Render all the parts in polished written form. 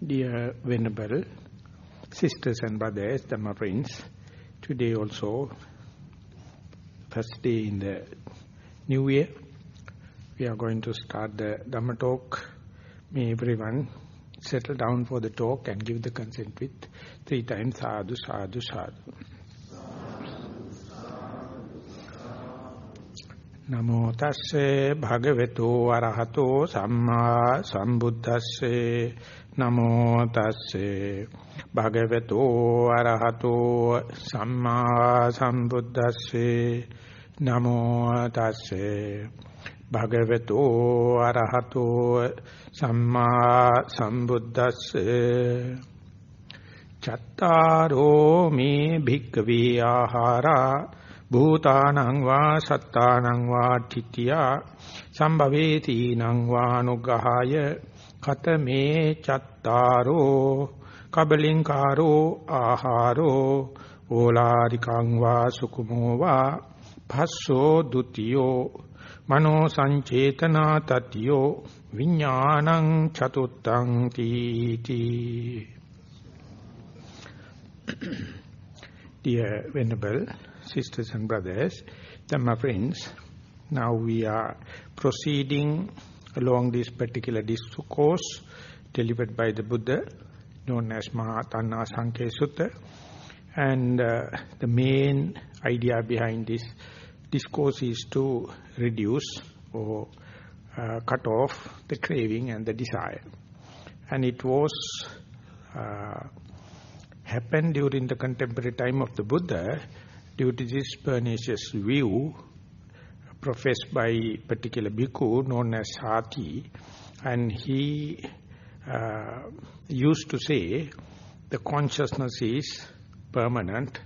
Dear Venerable Sisters and Brothers, Dhamma friends, today also, first day in the new year, we are going to start the Dhamma talk. May everyone settle down for the talk and give the consent with 3 times sadhu, sadhu, sadhu. Namo tasse bhagavato arahato samma sambuddhasse. Namo tasse bhagavato arahato samma sambuddhasse. Namo tasse bhagavato arahato samma sambuddhasse. Chattaro me bhikkhave ahara Bhutanang va sattanang va titya sambhaveti nang va nugahaya katame chattaro kabalinkaro aharo olarikang va sukumo va bhasso dutiyo mano sancetana tatyo viññānaṃ chatuttam titi. Dear Venerable Sisters and Brothers, Dhamma friends, now we are proceeding along this particular discourse delivered by the Buddha, known as Maha Thanhasankaya Sutta. And the main idea behind this discourse is to reduce or cut off the craving and the desire. And it was happened during the contemporary time of the Buddha, due to this pernicious view professed by a particular bhikkhu known as Sati, and he used to say the consciousness is permanent,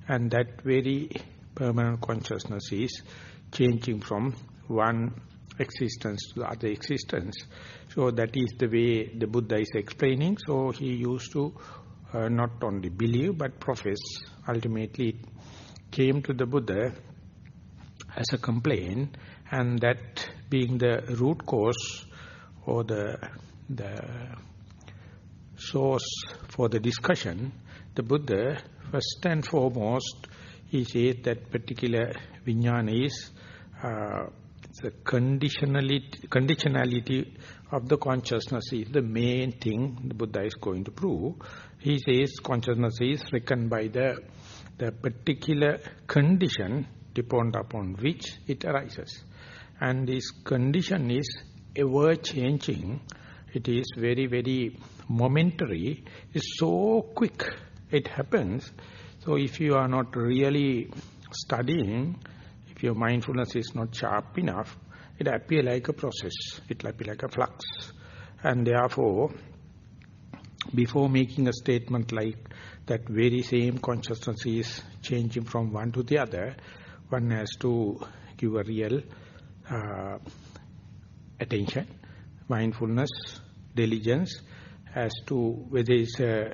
and that very permanent consciousness is changing from one existence to the other existence. So that is the way the Buddha is explaining. So he used to not only believe but profess. Ultimately it came to the Buddha as a complaint, and that being the root cause or the source for the discussion, the Buddha first and foremost he says that particular viññāna is the conditionality of the consciousness is the main thing the Buddha is going to prove. He says consciousness is reckoned by the particular condition dependent upon which it arises. And this condition is ever changing. It is very, very momentary. It's so quick it happens. So if you are not really studying, if your mindfulness is not sharp enough, it appears like a process. It will appear like a flux. And therefore, before making a statement like that very same consciousness is changing from one to the other, one has to give a real attention, mindfulness, diligence as to whether it's a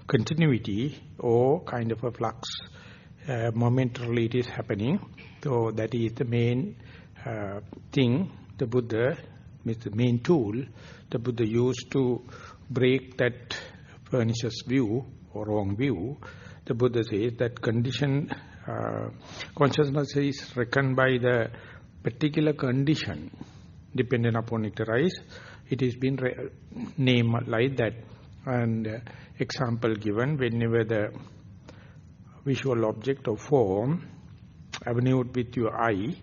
continuity or kind of a flux. Momentarily it is happening. So that is the main thing the Buddha, the main tool the Buddha used to break that pernicious view or wrong view. The Buddha says that consciousness is reckoned by the particular condition dependent upon it arise. It has been named like that. And example given, whenever the visual object or form abode with your eye,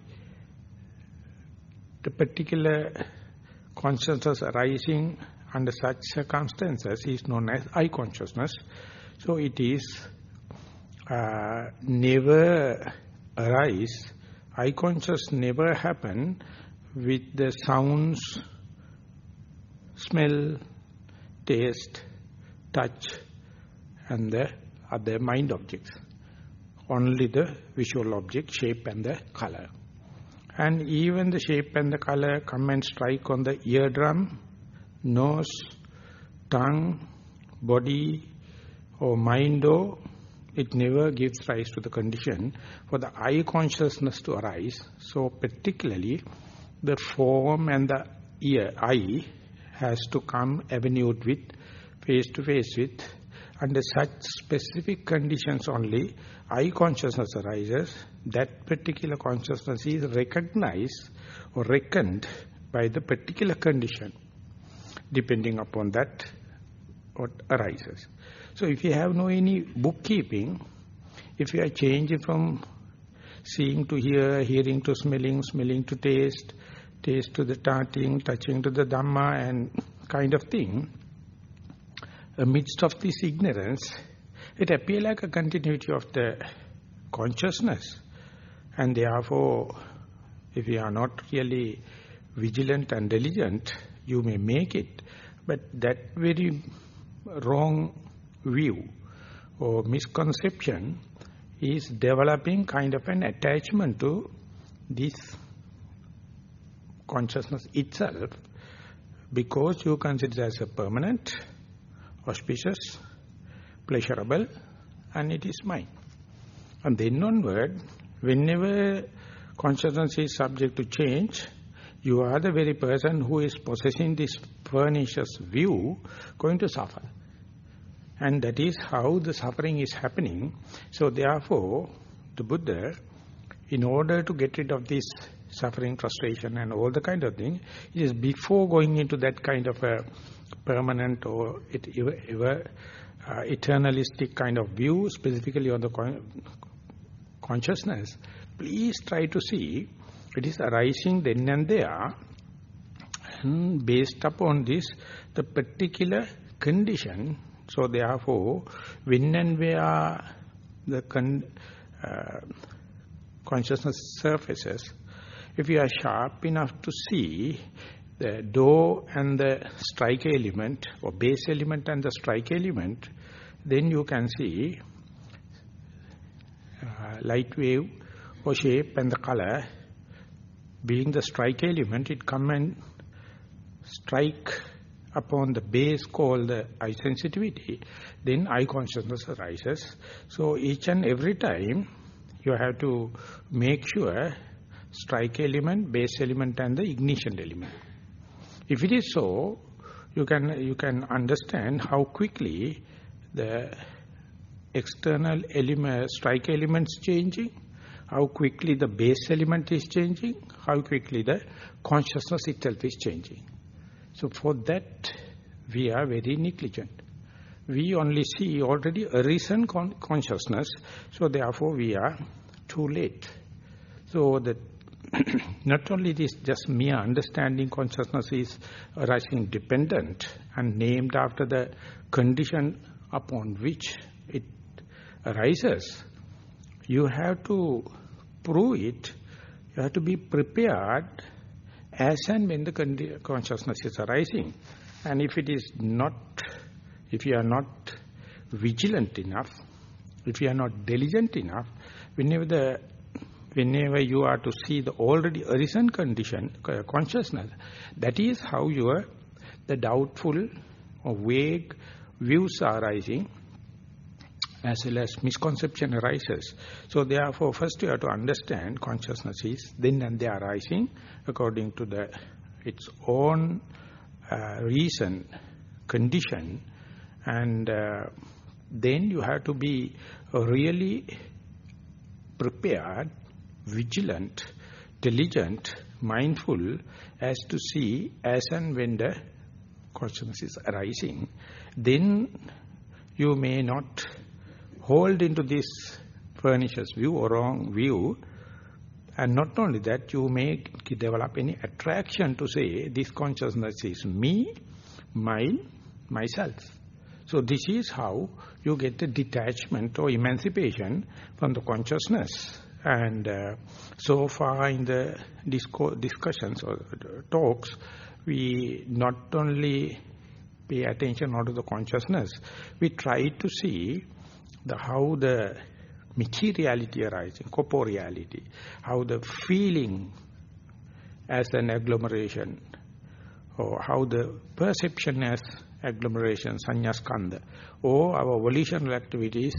the particular consciousness arising under such circumstances is known as eye consciousness. So it is never arise, eye consciousness never happen with the sounds, smell, taste, touch and the other mind objects. Only the visual object, shape and the color. And even the shape and the color come and strike on the eardrum, nose, tongue, body or mind, or it never gives rise to the condition for the eye consciousness to arise. So particularly the form and the eye has to come avenued with, face to face with. Under such specific conditions only, I consciousness arises. That particular consciousness is recognized or reckoned by the particular condition. Depending upon that, what arises. So if you have no any bookkeeping, if you are changing from seeing to hear, hearing to smelling, smelling to taste, taste to the touching, touching to the Dhamma and kind of thing, amidst of this ignorance, it appears like a continuity of the consciousness. And therefore, if you are not really vigilant and diligent, you may make it. But that very wrong view or misconception is developing kind of an attachment to this consciousness itself, because you consider it as a permanent, auspicious, pleasurable, and it is mine. And then onward, whenever consciousness is subject to change, you are the very person who is possessing this pernicious view going to suffer. And that is how the suffering is happening. So therefore, the Buddha, in order to get rid of this suffering, frustration and all the kind of thing, it is before going into that kind of a permanent or eternalistic kind of view, specifically on the consciousness, please try to see it is arising then and there, and based upon this, the particular condition. So therefore, when and where the consciousness surfaces, if you are sharp enough to see the door and the strike element, or base element and the strike element, then you can see light wave or shape and the color being the strike element. It come and strike upon the base called the eye sensitivity, then eye consciousness arises. So each and every time you have to make sure strike element, base element and the ignition element. If it is so, you can understand how quickly the external element, strike elements changing, how quickly the base element is changing, how quickly the consciousness itself is changing. So for that, we are very negligent. We only see already arisen consciousness, so therefore we are too late. So that not only this just mere understanding consciousness is arising dependent and named after the condition upon which it arises, you have to prove it, you have to be prepared as and when the consciousness is arising. And if it is not, if you are not vigilant enough, if you are not diligent enough, whenever you are to see the already arisen condition, consciousness, that is how the doubtful or vague views are arising, as well as misconception arises. So therefore, first you have to understand consciousness is then and there arising according to its own reason, condition, and then you have to be really prepared, vigilant, diligent, mindful as to see as and when the consciousness is arising. Then you may not hold into this pernicious view or wrong view, and not only that, you may develop any attraction to say this consciousness is me, mine, myself. So this is how you get the detachment or emancipation from the consciousness. And so far in the discussions or talks, we not only pay attention onto the consciousness, we try to see how the materiality arising, corporeality, how the feeling as an agglomeration, or how the perception as agglomeration, sanyaskanda, or our volitional activities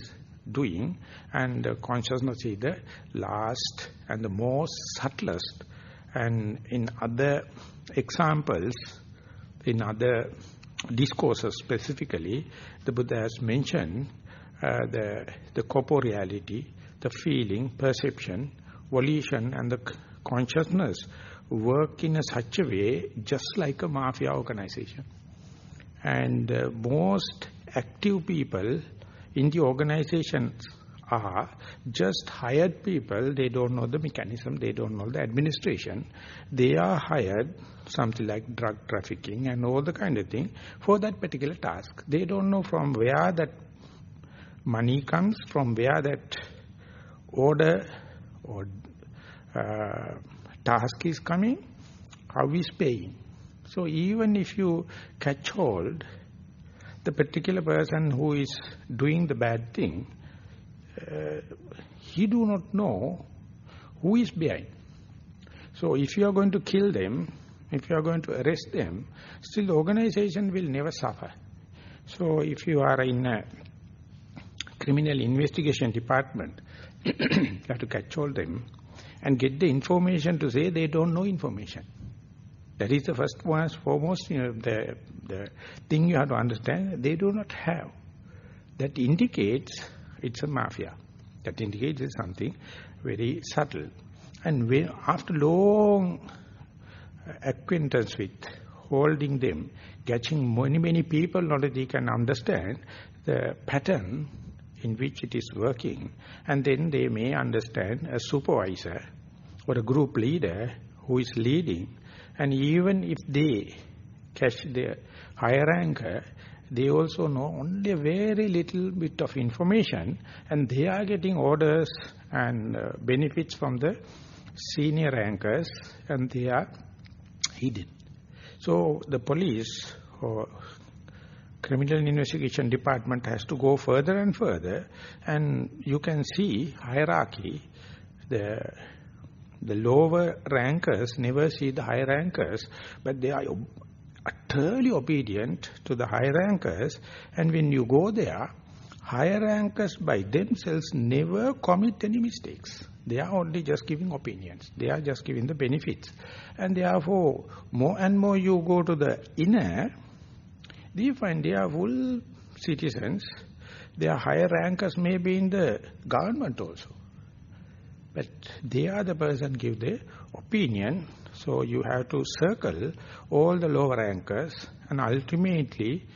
doing, and the consciousness is the last and the most subtlest. And in other examples, in other discourses specifically, the Buddha has mentioned the corporeality, the feeling, perception, volition and the consciousness work in such a way just like a mafia organization. And most active people in the organizations are just hired people. They don't know the mechanism, they don't know the administration. They are hired, something like drug trafficking and all the kind of thing, for that particular task. They don't know from where that money comes, from where that order or task is coming, how is paying. So even if you catch hold the particular person who is doing the bad thing, he do not know who is behind. So if you are going to kill them, if you are going to arrest them, still the organization will never suffer. So if you are in a criminal investigation department, you have to catch all them and get the information to say they don't know information. That is the first one, foremost, the thing you have to understand. They do not have. That indicates it's a mafia. That indicates it's something very subtle. And when, after long acquaintance with holding them, catching many people, knowledge can understand the pattern in which it is working. And then they may understand a supervisor or a group leader who is leading. And even if they catch the higher ranker, they also know only a very little bit of information, and they are getting orders and benefits from the senior rankers, and they are hidden. So the police or criminal investigation department has to go further and further, and you can see hierarchy. The lower rankers never see the higher rankers, but they are utterly obedient to the higher rankers. And when you go there, higher rankers by themselves never commit any mistakes. They are only just giving opinions. They are just giving the benefits. And therefore, more and more you go to the inner, they find they are full citizens. Their higher rankers may be in the government also. But they are the person give the opinion. So you have to circle all the lower rankers, and ultimately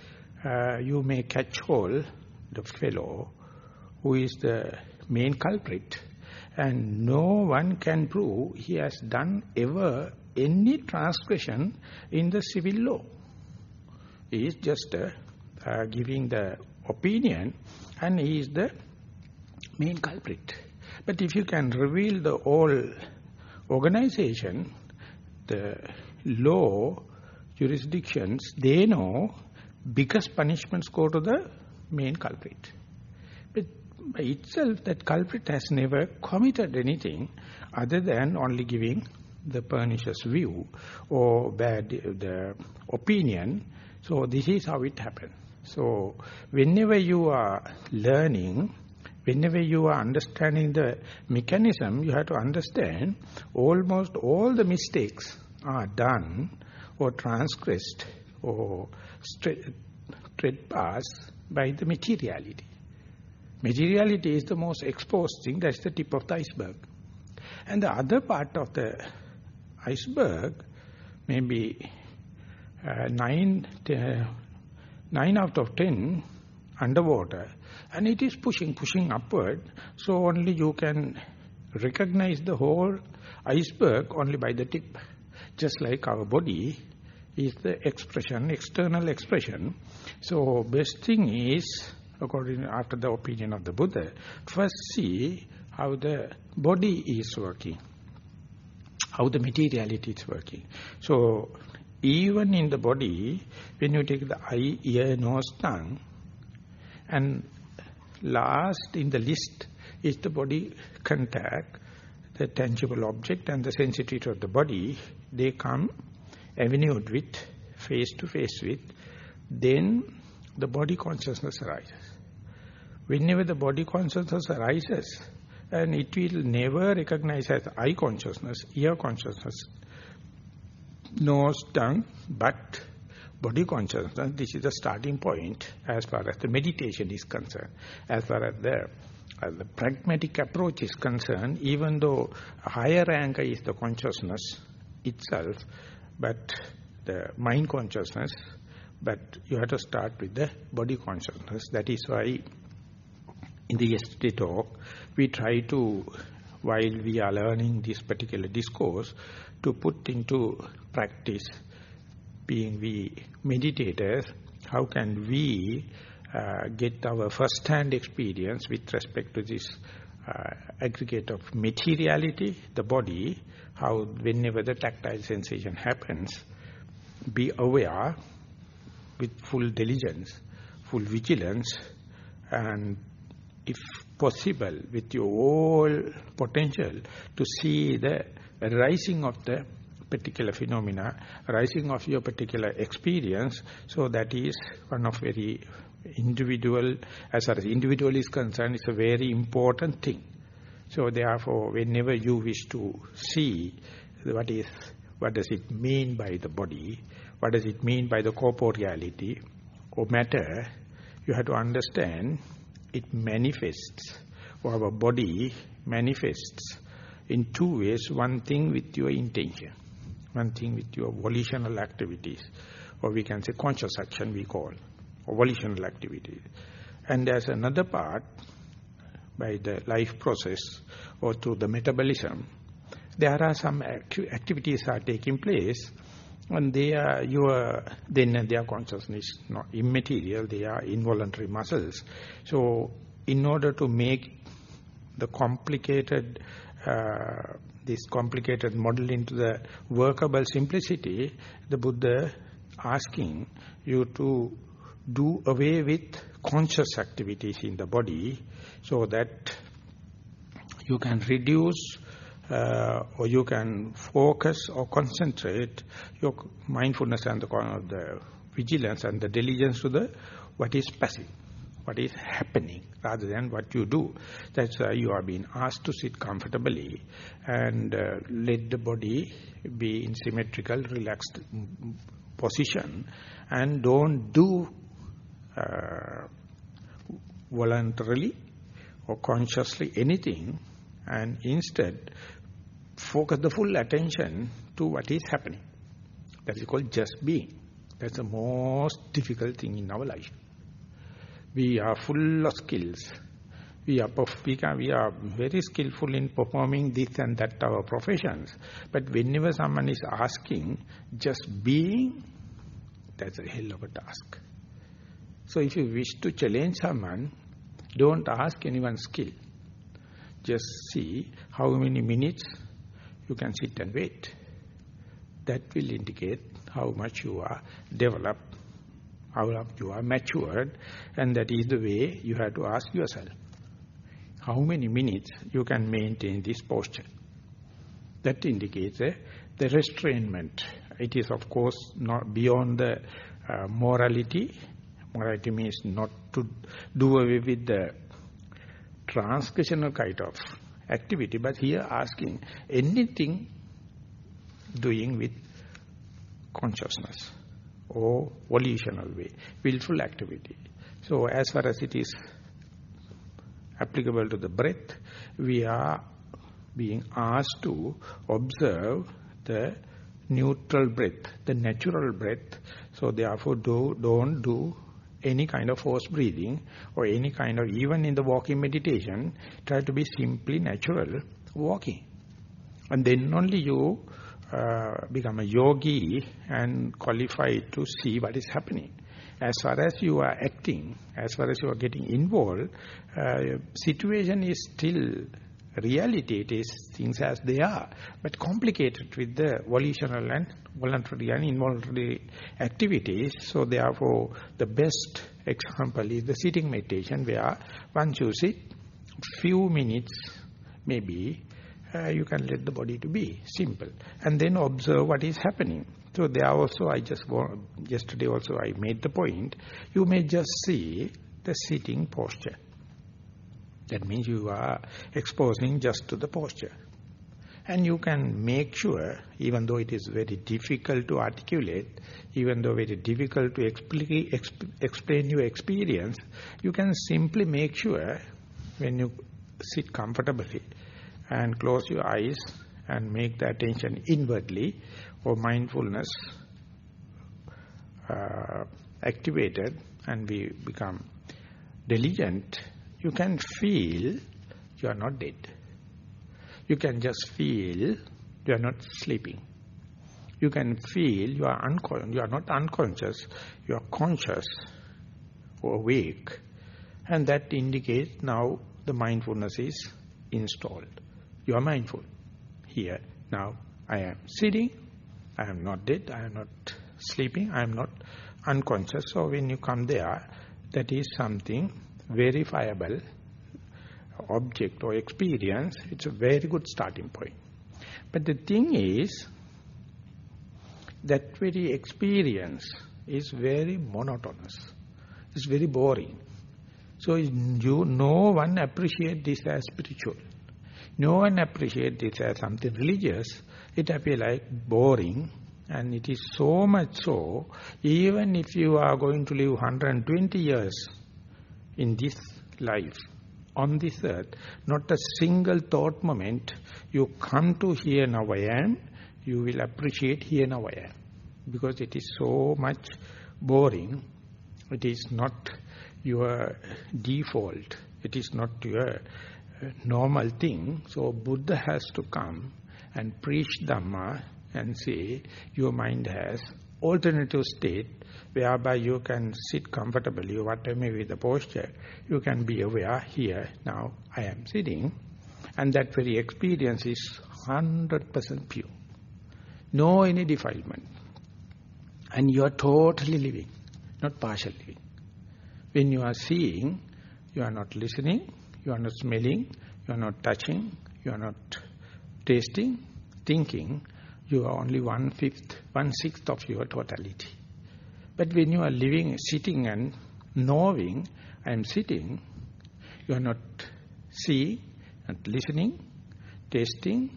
you may catch hold the fellow who is the main culprit. And no one can prove he has done ever any transgression in the civil law. He is just giving the opinion, and he is the main culprit. But if you can reveal the whole organization, the law, jurisdictions, they know biggest punishments go to the main culprit. But by itself, that culprit has never committed anything other than only giving the pernicious view or bad the opinion. So this is how it happens. So whenever you are learning, whenever you are understanding the mechanism, you have to understand almost all the mistakes are done or transgressed or tread past by the materiality. Materiality is the most exposed thing, that's the tip of the iceberg. And the other part of the iceberg, maybe 9 out of 10 underwater, and it is pushing upward, so only you can recognize the whole iceberg only by the tip. Just like our body is the expression, external expression. So best thing is, according after the opinion of the Buddha, first see how the body is working, how the materiality is working. So even in the body, when you take the eye, ear, nose, tongue, and last in the list is the body contact, the tangible object and the sensitivity of the body, they come avenued with, face to face with, then the body consciousness arises. Whenever the body consciousness arises, and it will never recognize as eye consciousness, ear consciousness, nose, tongue, but body consciousness, this is the starting point as far as the meditation is concerned. As far as the pragmatic approach is concerned, even though a higher anchor is the consciousness itself, but the mind consciousness, but you have to start with the body consciousness. That is why in the yesterday talk, we try to, while we are learning this particular discourse, to put into practice, being we meditators, how can we get our first-hand experience with respect to this aggregate of materiality, the body, how whenever the tactile sensation happens, be aware with full diligence, full vigilance, and if possible, with your whole potential, to see the rising of the particular phenomena, rising of your particular experience. So that is one of very individual, as far as individual is concerned, it's a very important thing. So therefore, whenever you wish to see what does it mean by the body, what does it mean by the corporeality or matter, you have to understand it manifests, or our body manifests in two ways. One thing with your intention, one thing with your volitional activities, or we can say conscious action we call, or volitional activities. And there's another part by the life process or through the metabolism. There are some activities are taking place, and they are then their consciousness not immaterial, they are involuntary muscles. So in order to make the complicated this complicated model into the workable simplicity, the Buddha asking you to do away with conscious activities in the body, so that you can reduce or you can focus or concentrate your mindfulness and the vigilance and the diligence to the what is passive, what is happening, rather than what you do. That's why you are being asked to sit comfortably and let the body be in symmetrical, relaxed position, and don't do voluntarily or consciously anything, and instead focus the full attention to what is happening. That is called just being. That's the most difficult thing in our life. We are full of skills. We are very skillful in performing this and that our professions. But whenever someone is asking just being, that's a hell of a task. So if you wish to challenge someone, don't ask anyone's skill. Just see how many minutes you can sit and wait. That will indicate how much you are developed, how you are matured, and that is the way you have to ask yourself. How many minutes you can maintain this posture? That indicates the restrainment. It is of course not beyond the morality. Morality means not to do away with the transgressional kind of activity, but here asking anything doing with consciousness or volitional way, willful activity. So as far as it is applicable to the breath, we are being asked to observe the neutral breath, the natural breath. So therefore don't do any kind of forced breathing or any kind of, even in the walking meditation, try to be simply natural walking. And then only you become a yogi and qualified to see what is happening. As far as you are acting, as far as you are getting involved, situation is still reality. It is things as they are, but complicated with the volitional and voluntary and involuntary activities. So therefore, the best example is the sitting meditation, where once you sit, few minutes maybe, you can let the body to be simple, and then observe what is happening. So there also, yesterday also I made the point, you may just see the sitting posture. That means you are exposing just to the posture. And you can make sure, even though it is very difficult to articulate, even though very difficult to explain your experience, you can simply make sure when you sit comfortably and close your eyes and make the attention inwardly or mindfulness activated and we become diligent, you can feel you are not dead. You can just feel you are not sleeping. You can feel you are not unconscious, you are conscious or awake. And that indicates now the mindfulness is installed. You are mindful. Here, now, I am sitting, I am not dead, I am not sleeping, I am not unconscious. So when you come there, that is something verifiable object or experience. It's a very good starting point. But the thing is, that very experience is very monotonous. It's very boring. So no one appreciates this as spiritual. No one appreciates this as something religious. It appears like boring, and it is so much so, even if you are going to live 120 years in this life, on this earth, not a single thought moment, you come to here now I am, you will appreciate here now I am. Because it is so much boring, it is not your default, it is not your normal thing. So Buddha has to come and preach Dhamma and say your mind has alternative state whereby you can sit comfortably, whatever may be the posture, you can be aware, here, now, I am sitting. And that very experience is 100% pure. No any defilement. And you are totally living, not partial living. When you are seeing, you are not listening, you are not smelling, you are not touching, you are not tasting, thinking, you are only 1/6 of your totality. But when you are living, sitting and knowing, I am sitting, you are not seeing, not listening, tasting,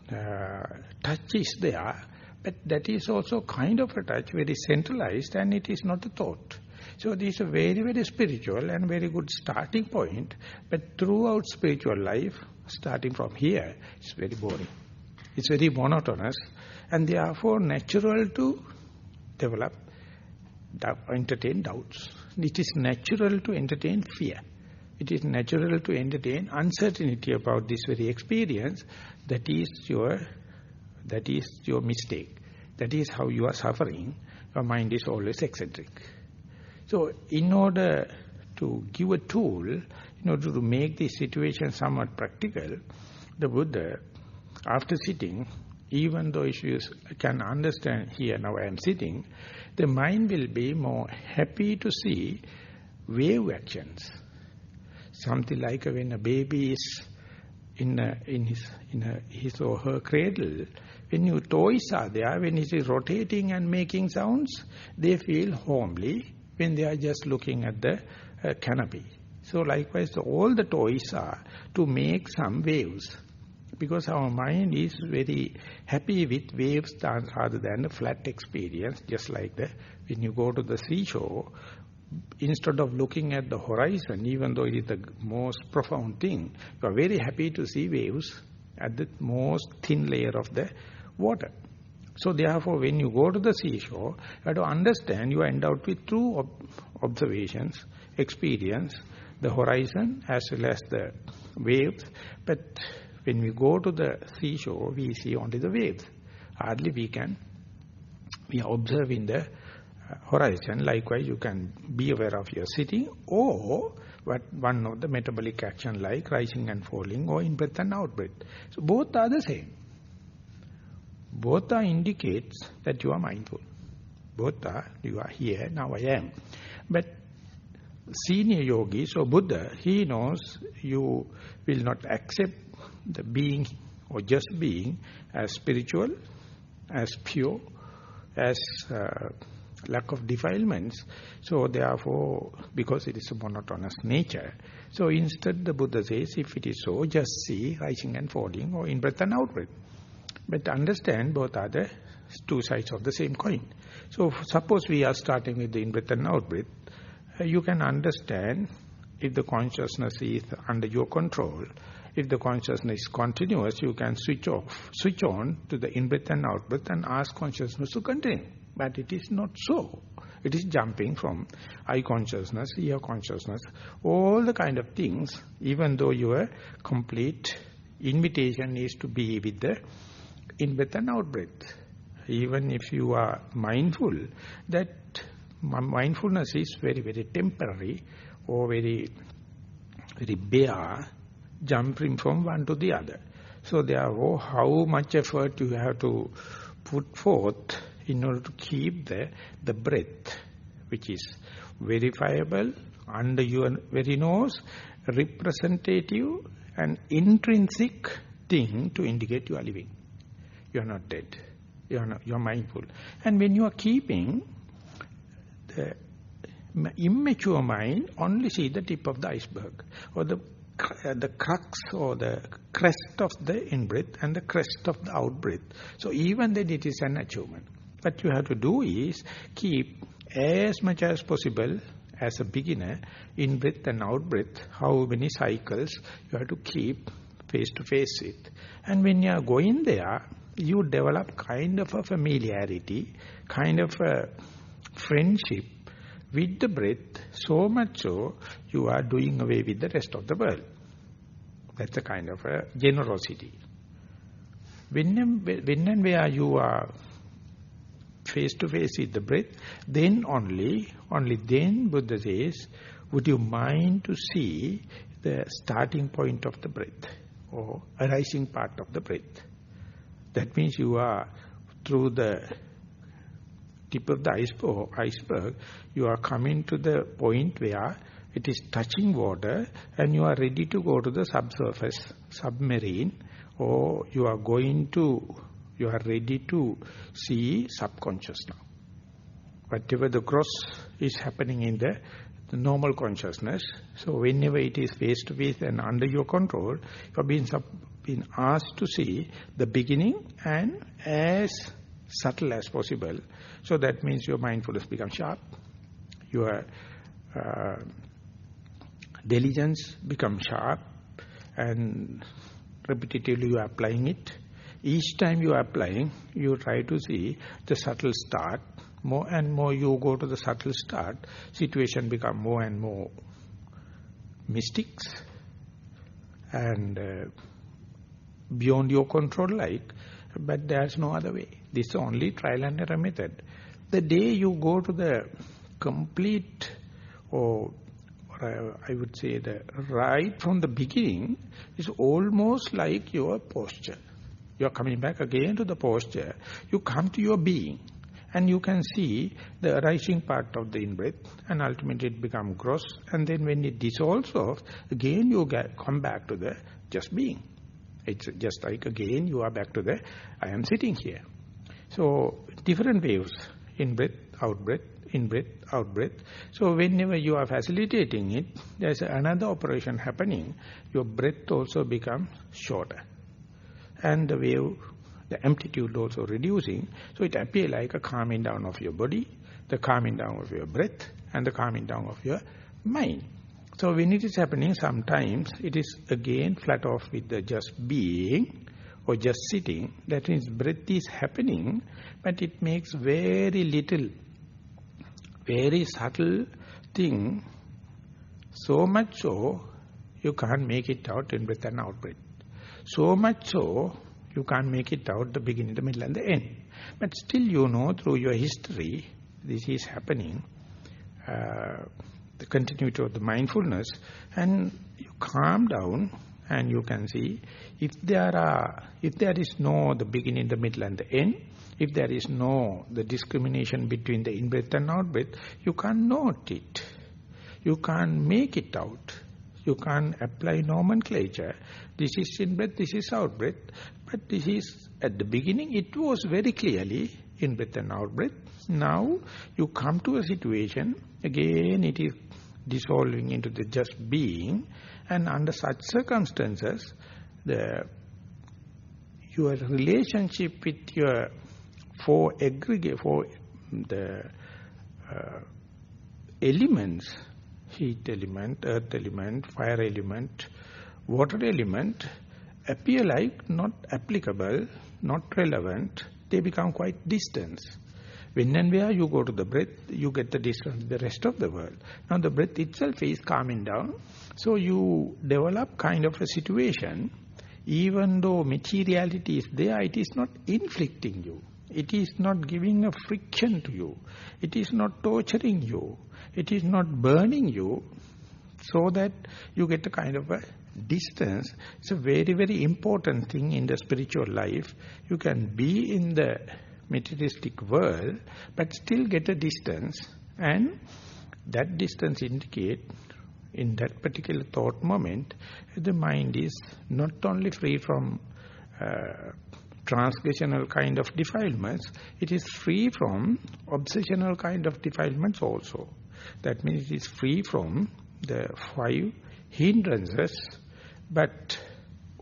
touch is there, but that is also kind of a touch, very centralized, and it is not a thought. So this is a very, very spiritual and very good starting point, but throughout spiritual life, starting from here, it's very boring. It's very monotonous, and therefore natural to develop, entertain doubts. It is natural to entertain fear. It is natural to entertain uncertainty about this very experience. That is your mistake. That is how you are suffering. Your mind is always eccentric. So in order to give a tool, in order to make this situation somewhat practical, the Buddha, after sitting, even though you can understand here now I am sitting, the mind will be more happy to see wave actions. Something like when a baby is in his or her cradle, when your toys are there, when it is rotating and making sounds, they feel homely when they are just looking at the canopy. So likewise, all the toys are to make some waves. Because our mind is very happy with waves rather than a flat experience, just like when you go to the seashore, instead of looking at the horizon, even though it is the most profound thing, you are very happy to see waves at the most thin layer of the water. So therefore, when you go to the seashore, you have to understand you are endowed with true observations, experience, the horizon as well as the waves. But when we go to the seashore, we see only the waves. Hardly we are observing the horizon. Likewise, you can be aware of your sitting or one of the metabolic action like rising and falling or in-breath and out-breath. So both are the same. Both are indicates that you are mindful. Both are, you are here, now I am. But senior yogis or Buddha, he knows you will not accept the being or just being as spiritual, as pure, as lack of defilements. So therefore, because it is a monotonous nature, so instead the Buddha says, if it is so, just see rising and falling, or in-breath and out-breath. But understand both are the two sides of the same coin. So suppose we are starting with the in-breath and out-breath, you can understand if the consciousness is under your control. If the consciousness is continuous, you can switch on to the in-breath and out-breath and ask consciousness to continue. But it is not so. It is jumping from eye consciousness, ear consciousness, all the kind of things, even though your complete invitation is to be with the in-breath and out-breath. Even if you are mindful, that mindfulness is very, very temporary or very, very bare, jumping from one to the other. So therefore, how much effort you have to put forth in order to keep the breath, which is verifiable under your very nose, representative and intrinsic thing to indicate you are living. You are not dead. You are mindful. And when you are keeping, the immature mind only see the tip of the iceberg, or the crux or the crest of the in-breath and the crest of the out-breath. So even then it is an achievement. What you have to do is keep as much as possible as a beginner, in-breath and out-breath, how many cycles you have to keep face-to-face with. And when you are going there, you develop kind of a familiarity, kind of a friendship with the breath, so much so you are doing away with the rest of the world. That's a kind of a generosity. When and where you are face to face with the breath, then only then Buddha says, would you mind to see the starting point of the breath or arising part of the breath? That means you are through the tip of the iceberg, you are coming to the point where it is touching water and you are ready to go to the subsurface, submarine, or you are ready to see subconscious now. Whatever the gross is happening in the normal consciousness, so whenever it is face to face and under your control, you are being asked to see the beginning and as subtle as possible. So that means your mindfulness becomes sharp, your diligence becomes sharp, and repetitively you are applying it. Each time you are applying, you try to see the subtle start. More and more you go to the subtle start, situation become more and more mystics and beyond your control but there's no other way. This is only trial and error method. The day you go to the complete, or I would say the right from the beginning, is almost like your posture. You are coming back again to the posture. You come to your being and you can see the arising part of the in-breath, and ultimately it becomes gross, and then when it dissolves off, again you come back to the just being. It's just like again you are back to the I am sitting here. So different waves, in-breath, out-breath, in-breath, out-breath. So whenever you are facilitating it, there's another operation happening. Your breath also becomes shorter. And the wave, the amplitude also reducing. So it appears like a calming down of your body, the calming down of your breath, and the calming down of your mind. So when it is happening, sometimes it is again flat off with the just being or just sitting. That means breath is happening, but it makes very little, very subtle thing, so much so you can't make it out in breath and out breath. So much so you can't make it out the beginning, the middle and the end. But still you know through your history this is happening. The continuity of the mindfulness, and you calm down and you can see if there is no the beginning, the middle and the end, if there is no the discrimination between the in-breath and out-breath, you can't note it. You can't make it out. You can't apply nomenclature. This is in-breath, this is out-breath. But this is, at the beginning, it was very clearly in-breath and out-breath. Now you come to a situation, again it is dissolving into the just being, and under such circumstances, your relationship with your four elements, heat element, earth element, fire element, water element, appear like not applicable, not relevant. They become quite distant. When and where you go to the breath, you get the distance with the rest of the world. Now the breath itself is calming down. So you develop kind of a situation, even though materiality is there, it is not inflicting you. It is not giving a friction to you. It is not torturing you. It is not burning you, so that you get a kind of a distance. It's a very, very important thing in the spiritual life. You can be in the materialistic world, but still get a distance, and that distance indicate in that particular thought moment, the mind is not only free from transgressional kind of defilements, it is free from obsessional kind of defilements also. That means it is free from the 5 hindrances, but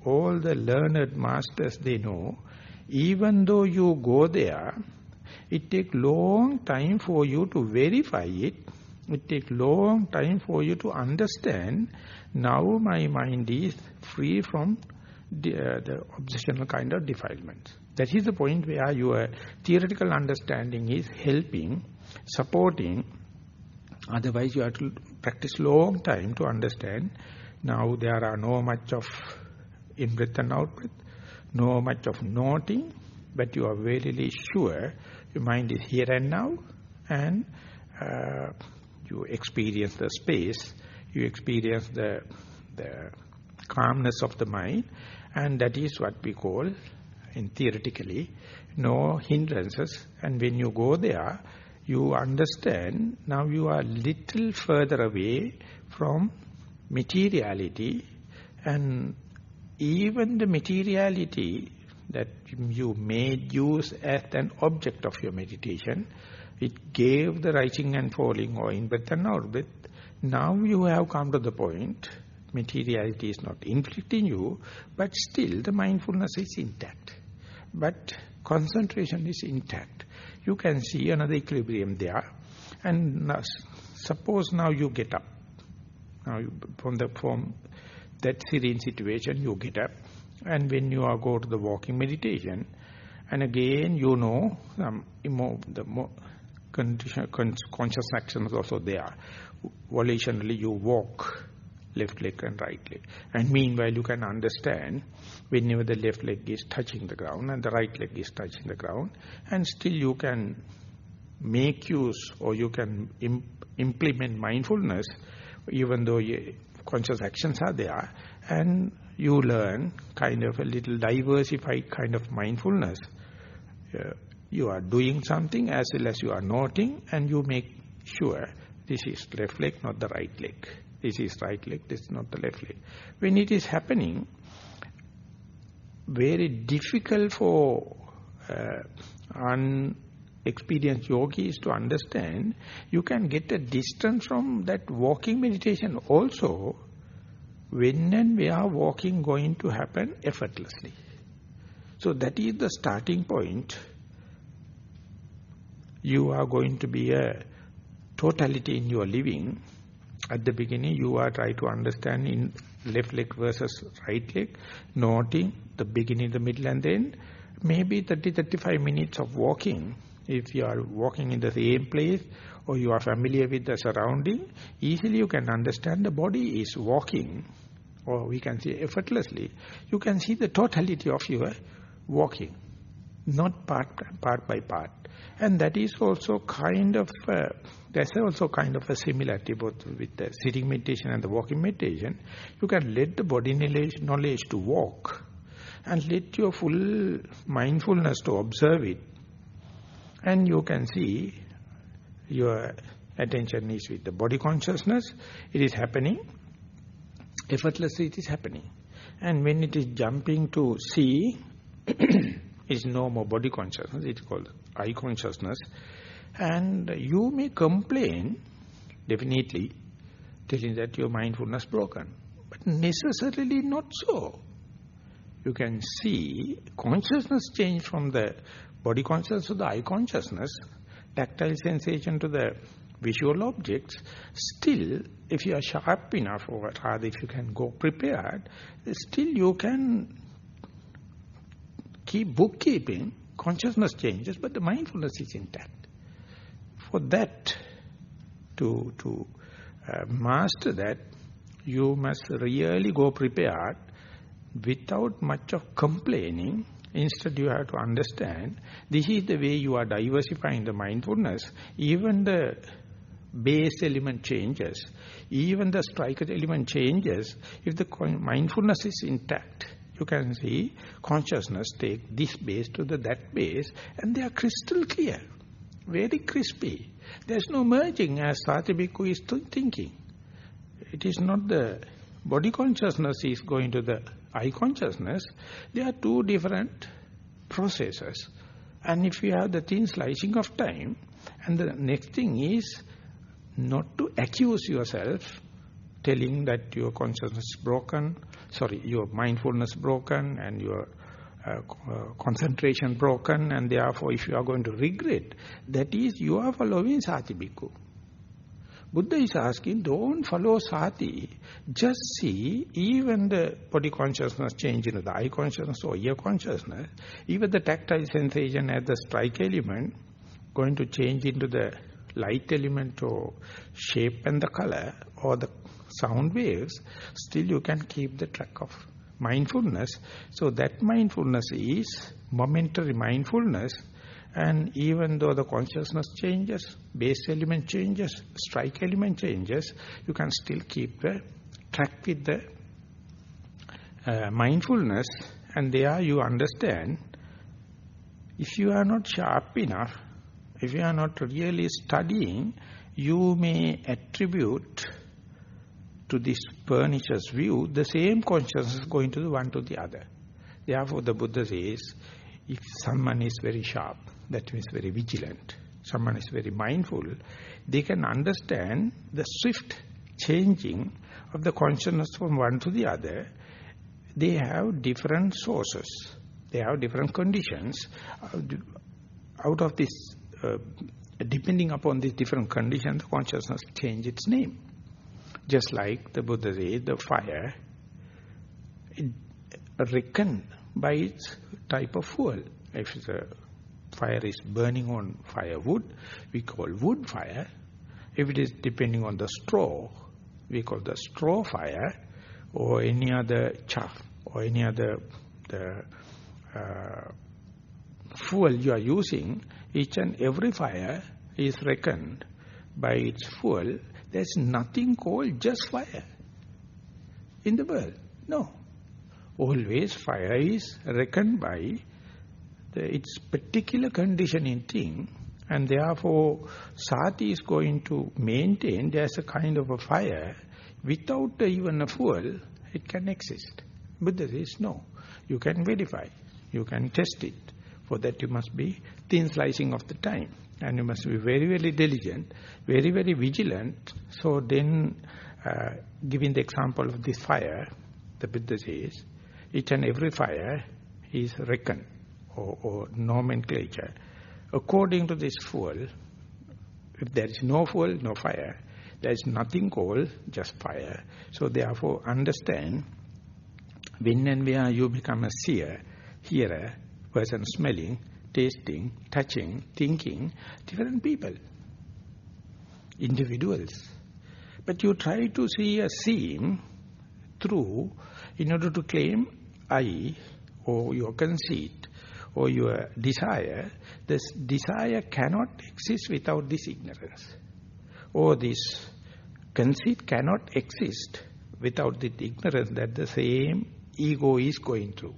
all the learned masters, they know, even though you go there, it takes long time for you to verify it. It takes long time for you to understand, now my mind is free from the obsessional kind of defilements. That is the point where your theoretical understanding is helping, supporting. Otherwise you have to practice long time to understand. Now there are no much of in-breath and out-breath, no much of noting, but you are very sure your mind is here and now, and you experience the space, you experience the calmness of the mind, and that is what we call, in theoretically, no hindrances. And when you go there, you understand, now you are little further away from materiality, and even the materiality that you made use as an object of your meditation, it gave the rising and falling or in-breath and out-breath. Now you have come to the point, materiality is not inflicting you, but still the mindfulness is intact. But concentration is intact. You can see another equilibrium there. And suppose now you get up. Now from that serene situation, you get up. And when you are go to the walking meditation, and again you know the conscious action is also there. Volitionally you walk left leg and right leg. And meanwhile you can understand whenever the left leg is touching the ground and the right leg is touching the ground, and still you can make use or you can implement mindfulness even though conscious actions are there, and you learn kind of a little diversified kind of mindfulness. You are doing something as well as you are noting, and you make sure this is left leg, not the right leg. This is right leg, this is not the left leg. When it is happening, very difficult for unexperienced yogis to understand. You can get a distance from that walking meditation also, when and where walking going to happen effortlessly. So that is the starting point. You are going to be a totality in your living. At the beginning you are trying to understand in left leg versus right leg, noting the beginning, the middle and the end. Maybe 30-35 minutes of walking. If you are walking in the same place or you are familiar with the surrounding, easily you can understand the body is walking, or we can say effortlessly. You can see the totality of your walking, not part by part. And that is also kind of, there's also kind of a similarity both with the sitting meditation and the walking meditation. You can let the body knowledge to walk and let your full mindfulness to observe it. And you can see your attention is with the body consciousness. It is happening. Effortlessly it is happening. And when it is jumping to see, it's no more body consciousness. It's called eye consciousness. And you may complain, definitely, telling that your mindfulness broken. But necessarily not so. You can see consciousness change from the body consciousness to the eye consciousness, tactile sensation to the visual objects. Still, if you are sharp enough, or rather if you can go prepared, still you can keep bookkeeping. Consciousness changes, but the mindfulness is intact. For that, to master that, you must really go prepared without much of complaining. Instead, you have to understand, this is the way you are diversifying the mindfulness. Even the base element changes, even the striker element changes. If the mindfulness is intact, you can see consciousness take this base to that base, and they are crystal clear, very crispy. There's no merging as Sati Bhikkhu is thinking. It is not the body consciousness is going to the eye consciousness. There are two different processes. And if you have the thin slicing of time, and the next thing is not to accuse yourself, telling that your consciousness is broken, your mindfulness broken, and your concentration broken, and therefore if you are going to regret, that is you are following Sati Bhikkhu. Buddha is asking, don't follow Sati, just see even the body consciousness change into the eye consciousness or ear consciousness, even the tactile sensation as the strike element going to change into the light element or shape and the color or the sound waves, still you can keep the track of mindfulness. So that mindfulness is momentary mindfulness, and even though the consciousness changes, base element changes, strike element changes, you can still keep the track with the mindfulness. And there you understand, if you are not sharp enough, if you are not really studying, you may attribute to this pernicious view the same consciousness going to the one to the other. Therefore the Buddha says, if someone is very sharp, that means very vigilant, someone is very mindful, they can understand the swift changing of the consciousness from one to the other. They have different sources, they have different conditions. Out of this, depending upon these different conditions, the consciousness change its name. Just like the Buddha said, the fire, it reckoned by its type of fuel. If the fire is burning on firewood, we call wood fire. If it is depending on the straw, we call the straw fire, or any other chaff, or any other fuel you are using. Each and every fire is reckoned by its fuel. There's nothing called just fire in the world. No. Always fire is reckoned by its particular conditioning thing, and therefore Sati is going to maintain there's a kind of a fire without even a fuel, it can exist. Buddha says no. You can verify, you can test it. For that you must be thin slicing of the time, and you must be very, very diligent, very, very vigilant. So then, giving the example of this fire, the Buddha says, each and every fire is reckoned, or nomenclature, according to this fuel. If there is no fuel, no fire. There is nothing called just fire. So therefore understand, when and where you become a seer, hearer, person smelling, tasting, touching, thinking, different people, individuals. But you try to see a seam through, in order to claim I, or your conceit, or your desire. This desire cannot exist without this ignorance. Or this conceit cannot exist without the ignorance that the same ego is going through.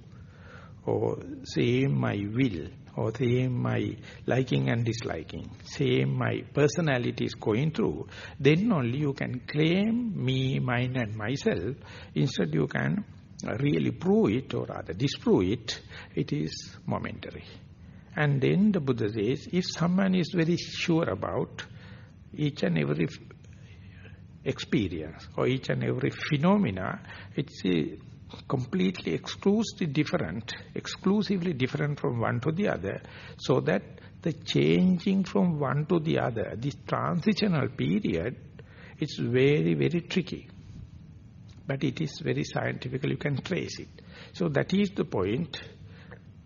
Or same my will, or same my liking and disliking, same my personality is going through, then only you can claim me, mine and myself. Instead you can really prove it, or rather disprove it. It is momentary. And then the Buddha says, if someone is very sure about each and every experience or each and every phenomena, it's completely exclusively different from one to the other, so that the changing from one to the other, this transitional period, it's very, very tricky. But it is very scientific, you can trace it. So that is the point.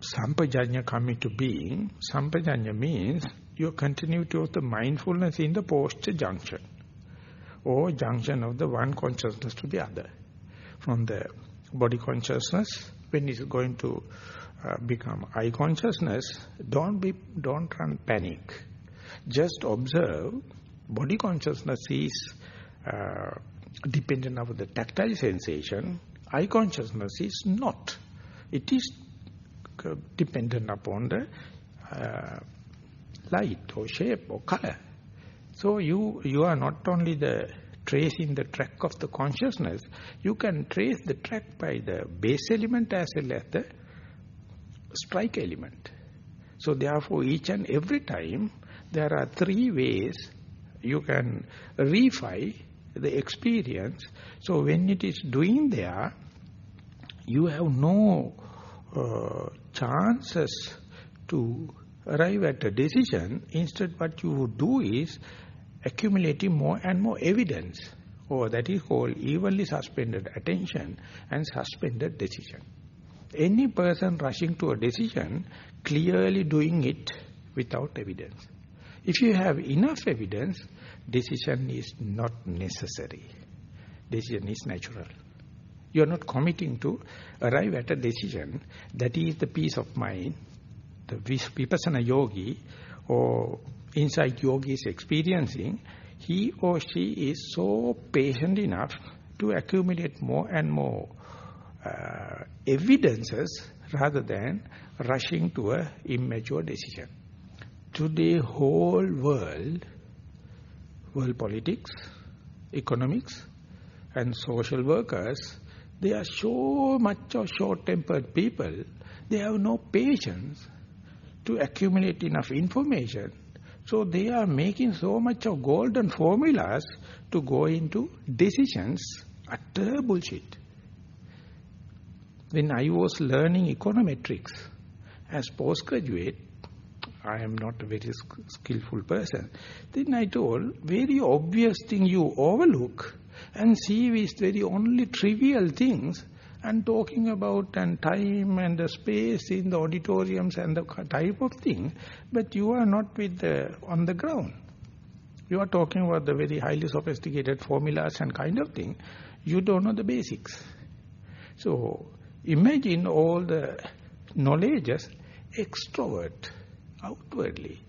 Sampajanya come into being. Sampajanya means your continuity of the mindfulness in the posture junction, or junction of the one consciousness to the other. From the body consciousness, when it's going to become eye consciousness, don't run panic. Just observe. Body consciousness is dependent on the tactile sensation. Eye consciousness is not. It is dependent upon the light or shape or color. So you are not only tracing the track of the consciousness, you can trace the track by the base element as well as the strike element. So therefore, each and every time, there are three ways you can refine the experience. So when it is doing there, you have no chances to arrive at a decision. Instead, what you would do is accumulating more and more evidence, or that is called evenly suspended attention and suspended decision. Any person rushing to a decision, clearly doing it without evidence. If you have enough evidence, decision is not necessary. Decision is natural. You are not committing to arrive at a decision. That is the peace of mind. The Vipassana yogi or insight yogi is experiencing. He or she is so patient enough to accumulate more and more evidences rather than rushing to a immature decision. Today, whole world politics, economics, and social workers, they are so much of short-tempered people. They have no patience to accumulate enough information. So they are making so much of golden formulas to go into decisions, utter bullshit. When I was learning econometrics as postgraduate, I am not a very skillful person. Then I told, very obvious thing you overlook and see with very only trivial things, and talking about and time and the space in the auditoriums and the type of thing, but you are not with on the ground. You are talking about the very highly sophisticated formulas and kind of thing. You don't know the basics. So imagine all the knowledges extrovert outwardly.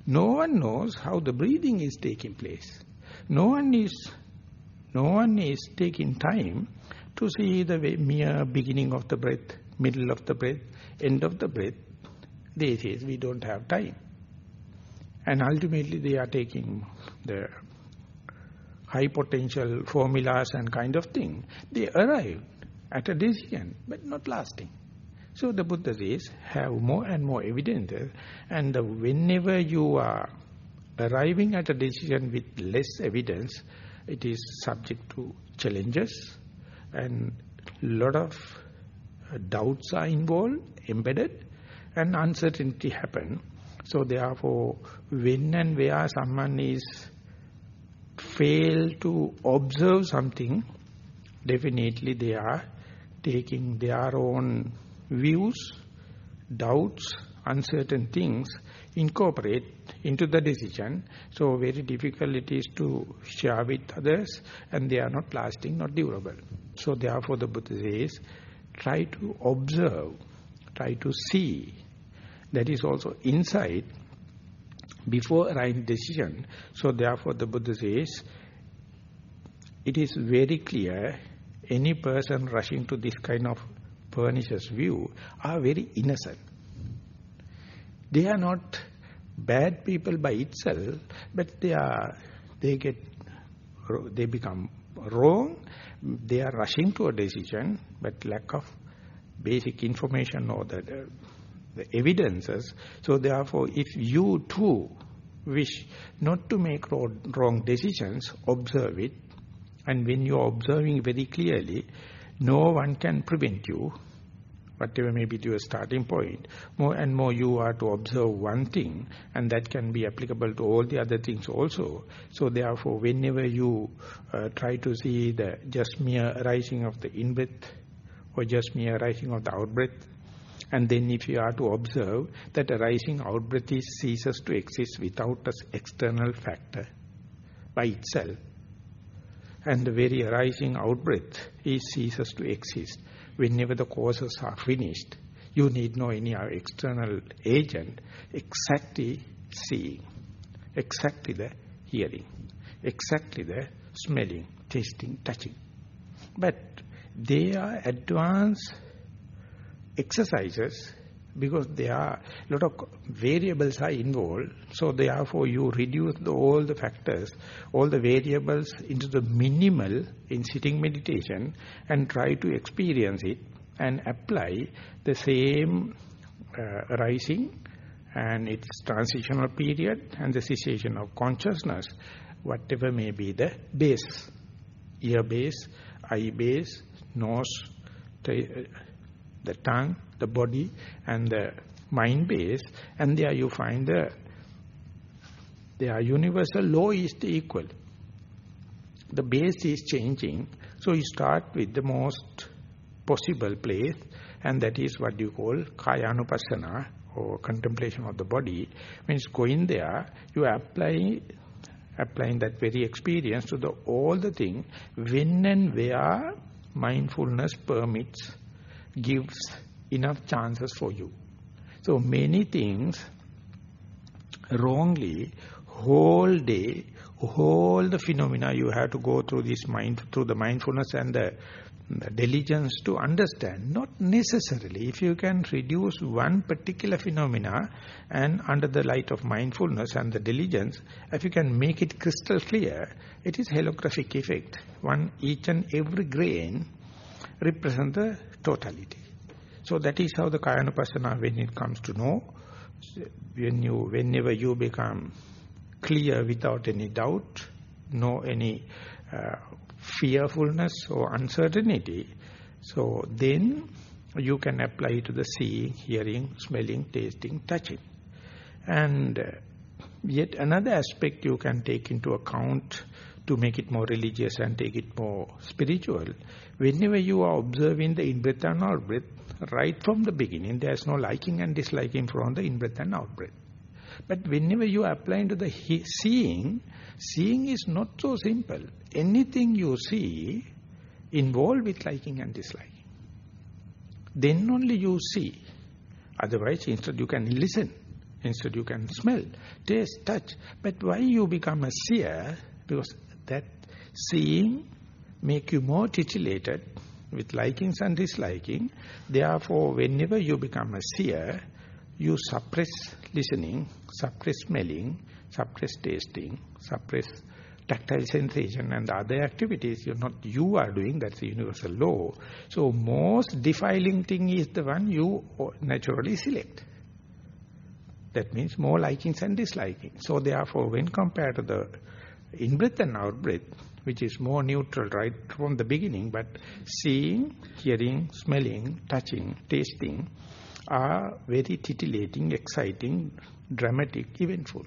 No one knows how the breathing is taking place. No one is taking time to see the mere beginning of the breath, middle of the breath, end of the breath. They say, we don't have time. And ultimately they are taking the high potential formulas and kind of thing. They arrive at a decision, but not lasting. So the Buddha says, have more and more evidence, and whenever you are arriving at a decision with less evidence, it is subject to challenges, and a lot of doubts are involved, embedded, and uncertainty happen. So therefore, when and where someone is failed to observe something, definitely they are taking their own views, doubts, uncertain things, incorporate into the decision. So very difficult it is to share with others, and they are not lasting, not durable. So therefore the Buddha says, try to observe, try to see. That is also insight before arriving decision. So therefore the Buddha says, it is very clear, any person rushing to this kind of pernicious view are very innocent. They are not bad people by itself, but they become wrong. They are rushing to a decision, but lack of basic information or the the evidences. So therefore, if you too wish not to make wrong decisions, observe it. And when you are observing very clearly, no one can prevent you, whatever may be your starting point. More and more you are to observe one thing, and that can be applicable to all the other things also. So therefore, whenever you try to see the just mere arising of the in-breath, or just mere arising of the out-breath, and then if you are to observe that arising out-breath ceases to exist without an external factor by itself, and the very arising out-breath ceases to exist whenever the causes are finished, you need no any external agent, exactly seeing, exactly the hearing, exactly the smelling, tasting, touching. But they are advanced exercises because there are a lot of variables are involved. So therefore you reduce all the factors, all the variables into the minimal in sitting meditation and try to experience it and apply the same arising and its transitional period and the cessation of consciousness, whatever may be the base, ear base, eye base, nose, the tongue, the body, and the mind base, and there you find their universal law is equal. The base is changing, so you start with the most possible place, and that is what you call Kayanupassana, or contemplation of the body. When it's going there, you are applying that very experience to all the things, when and where mindfulness permits, gives enough chances for you. So many things wrongly, whole day, all the phenomena you have to go through this mind, through the mindfulness and the diligence to understand. Not necessarily. If you can reduce one particular phenomena and under the light of mindfulness and the diligence, if you can make it crystal clear, it is holographic effect. Each and every grain represents the totality. So that is how the Kayanupassana, when it comes to know, whenever you become clear without any doubt, no any fearfulness or uncertainty, so then you can apply to the seeing, hearing, smelling, tasting, touching. And yet another aspect you can take into account to make it more religious and take it more spiritual. Whenever you are observing the in-breath and out-breath, right from the beginning, there is no liking and disliking from the in-breath and out-breath. But whenever you are applying to the seeing is not so simple. Anything you see involved with liking and disliking. Then only you see. Otherwise, instead you can listen. Instead you can smell, taste, touch. But why you become a seer? Because that seeing make you more titillated with likings and disliking. Therefore, whenever you become a seer, you suppress listening, suppress smelling, suppress tasting, suppress tactile sensation and other activities. You are doing, that's the universal law. So most defiling thing is the one you naturally select. That means more likings and disliking. So therefore, when compared to the in-breath and out-breath, which is more neutral right from the beginning, but seeing, hearing, smelling, touching, tasting are very titillating, exciting, dramatic, eventful.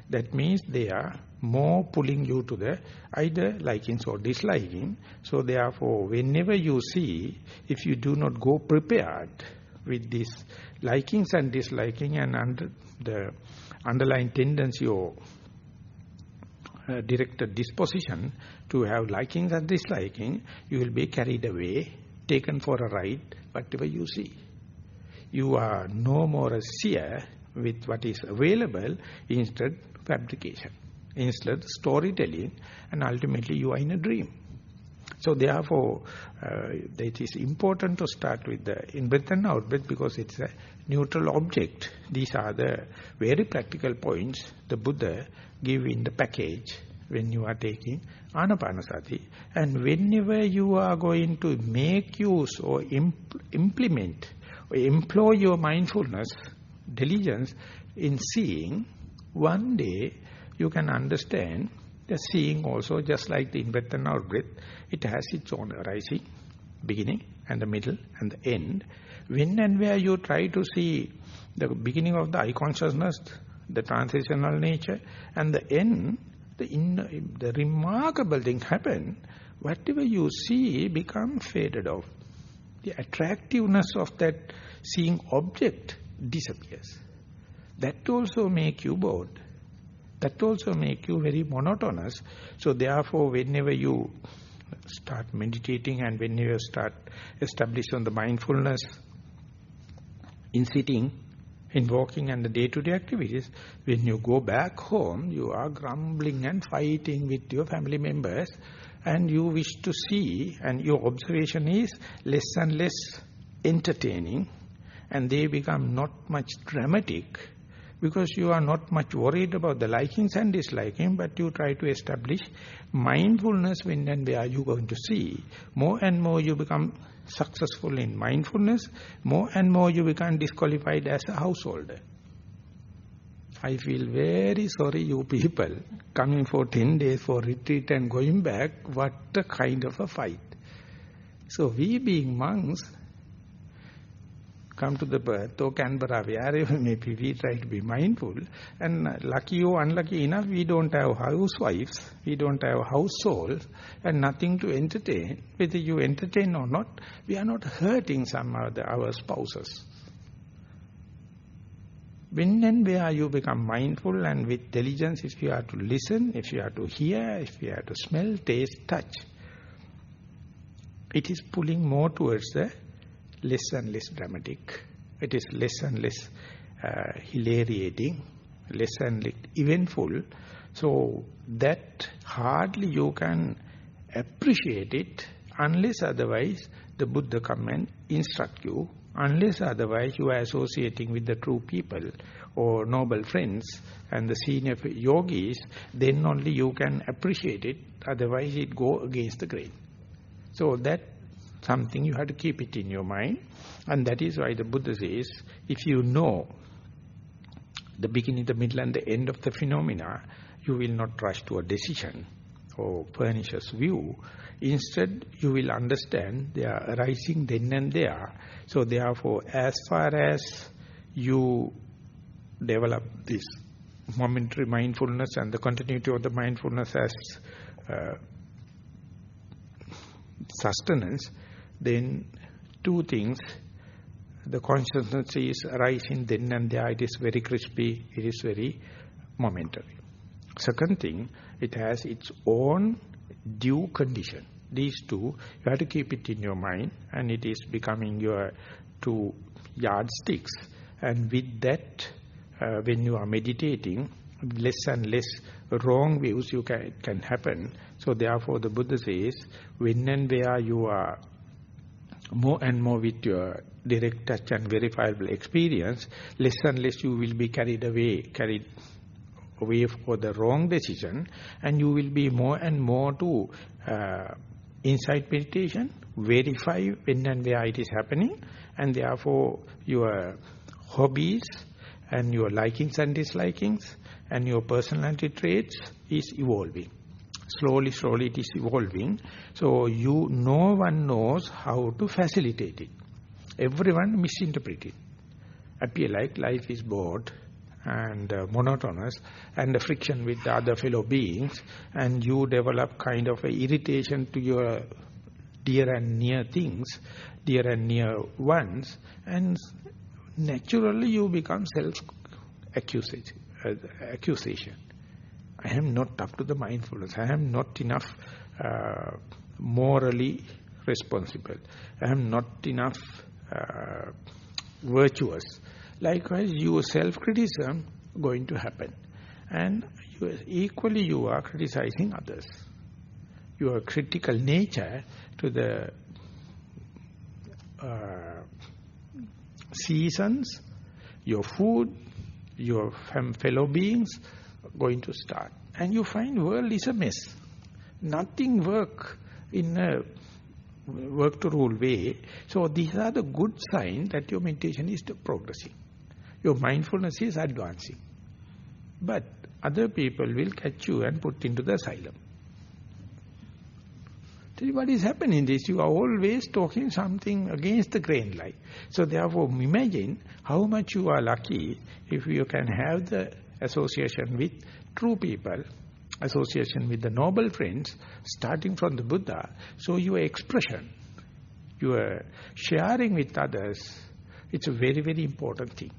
That means they are more pulling you to the either likings or disliking. So therefore, whenever you see, if you do not go prepared with these likings and disliking and the underlying tendency or directed disposition to have likings and disliking, you will be carried away, taken for a ride, whatever you see. You are no more a seer with what is available, instead fabrication, instead storytelling, and ultimately you are in a dream. So therefore, it is important to start with the in-breath and out-breath because it's a neutral object. These are the very practical points the Buddha give in the package when you are taking Anapanasati. And whenever you are going to make use or implement or employ your mindfulness, diligence in seeing, one day you can understand that seeing also, just like the in-breath and out-breath, it has its own arising, beginning and the middle and the end. When and where you try to see the beginning of the eye consciousness, the transitional nature, and the end, the remarkable thing happen. Whatever you see becomes faded off. The attractiveness of that seeing object disappears. That also make you bored. That also make you very monotonous. So therefore, whenever you start meditating and whenever you start establishing on the mindfulness in sitting, in walking and the day-to-day activities, when you go back home, you are grumbling and fighting with your family members, and you wish to see, and your observation is less and less entertaining, and they become not much dramatic, because you are not much worried about the likings and disliking, but you try to establish mindfulness when and where you are going to see. More and more you become successful in mindfulness, more and more you become disqualified as a householder. I feel very sorry you people coming for 10 days for retreat and going back, what a kind of a fight. So we being monks, come to the Perth or Canberra, wherever maybe we try to be mindful, and lucky or unlucky enough, we don't have housewives, we don't have households, and nothing to entertain. Whether you entertain or not, we are not hurting some of our spouses. When and where you become mindful and with diligence, if you are to listen, if you are to hear, if you are to smell, taste, touch, it is pulling more towards the less and less dramatic. It is less and less hilariating, less and less eventful. So that hardly you can appreciate it unless otherwise the Buddha come and instruct you, unless otherwise you are associating with the true people or noble friends and the senior yogis, then only you can appreciate it, otherwise it go against the grain. So that something you have to keep it in your mind, and that is why the Buddha says, if you know the beginning, the middle and the end of the phenomena, you will not rush to a decision or pernicious view. Instead, you will understand they are arising then and there. So therefore, as far as you develop this momentary mindfulness and the continuity of the mindfulness as sustenance, then two things. The consciousness is arising then and there. It is very crispy. It is very momentary. Second thing, it has its own due condition. These two, you have to keep it in your mind, and it is becoming your two yardsticks. And with that, when you are meditating, less and less wrong views can happen. So therefore the Buddha says, when and where you are more and more with your direct touch and verifiable experience, less and less you will be carried away for the wrong decision, and you will be more and more to insight meditation, verify when and where it is happening, and therefore your hobbies and your likings and dislikings and your personality traits is evolving. Slowly, slowly it is evolving. So no one knows how to facilitate it. Everyone misinterprets it. Appear like life is bored and monotonous and the friction with the other fellow beings, and you develop kind of a irritation to your dear and near things, dear and near ones, and naturally you become self-accusation. I am not up to the mindfulness. I am not enough morally responsible. I am not enough virtuous. Likewise, your self-criticism going to happen. And equally you are criticizing others. Your critical nature to the seasons, your food, your fellow beings going to start. And you find world is a mess. Nothing work in a work to rule way. So these are the good signs that your meditation is progressing. Your mindfulness is advancing. But other people will catch you and put into the asylum. What is happening is you are always talking something against the grain line. So therefore imagine how much you are lucky if you can have the association with true people, association with the noble friends, starting from the Buddha. So your expression, your sharing with others, it's a very, very important thing.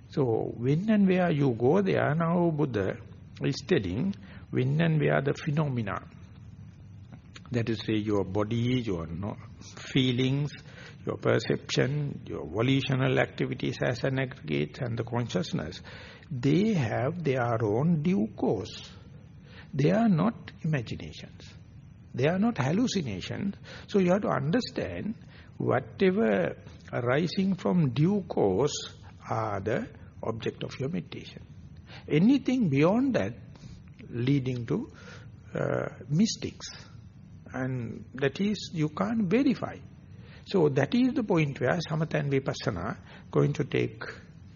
So when and where you go there, now Buddha is telling when and where the phenomena, that is, say, your body, your feelings, your perception, your volitional activities as an aggregate, and the consciousness, they have their own due course. They are not imaginations. They are not hallucinations. So you have to understand whatever arising from due course are the object of your meditation. Anything beyond that leading to mystics. And that is, you can't verify. So that is the point where Samatha and Vipassana going to take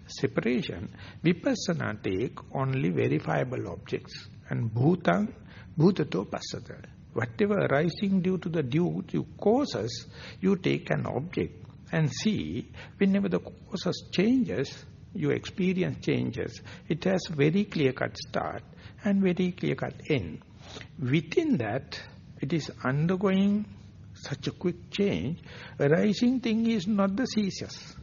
separation. Vipassana take only verifiable objects. And Bhutang, Bhutato Passata. Whatever arising due to the due causes, you take an object and see whenever the causes changes, your experience changes. It has very clear-cut start and very clear-cut end. Within that, it is undergoing such a quick change. Arising thing is not the ceases.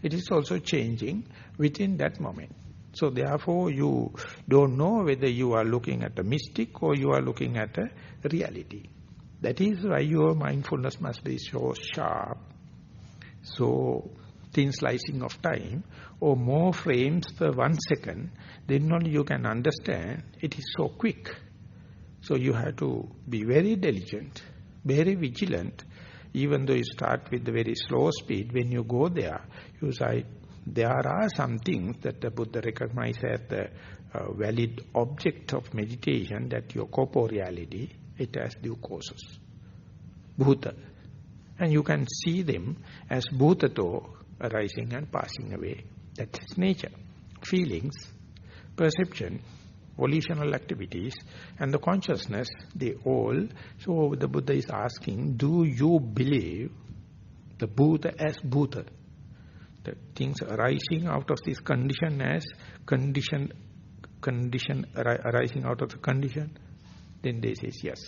It is also changing within that moment. So therefore you don't know whether you are looking at a mystic or you are looking at a reality. That is why your mindfulness must be so sharp, so thin slicing of time, or more frames per 1 second, then only you can understand it is so quick. So you have to be very diligent, very vigilant. Even though you start with the very slow speed, when you go there, you say, there are some things that the Buddha recognizes as the valid object of meditation, that your corporeality, it has due causes. Bhuta. And you can see them as bhutato, arising and passing away. That is nature. Feelings, perception, volitional activities, and the consciousness, they all. So the Buddha is asking, do you believe the Bhuta as Bhuta? The things arising out of this condition as condition arising out of the condition? Then they say yes.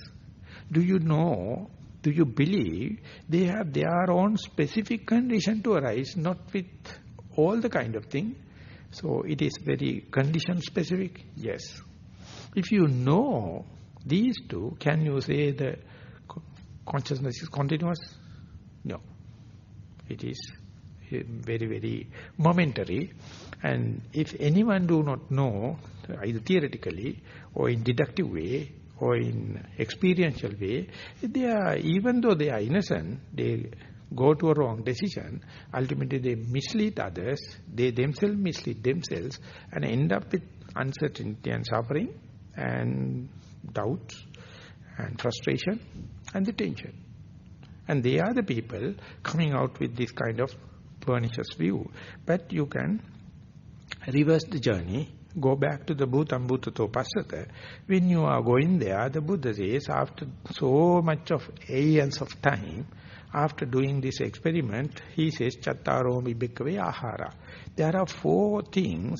Do you know, do you believe they have their own specific condition to arise, not with all the kind of thing? So it is very condition specific? Yes. If you know these two, can you say the consciousness is continuous? No. It is very, very momentary. And if anyone do not know, either theoretically or in deductive way or in experiential way, they are, even though they are innocent, they go to a wrong decision, ultimately they mislead others, they themselves mislead themselves and end up with uncertainty and suffering and doubts and frustration and the tension. And they are the people coming out with this kind of pernicious view. But you can reverse the journey, go back to the Bhutam Bhutato Passata. When you are going there, the Buddha says, after so much of aeons of time, after doing this experiment, he says, Chattaro Bhikkhave Ahara. There are 4 things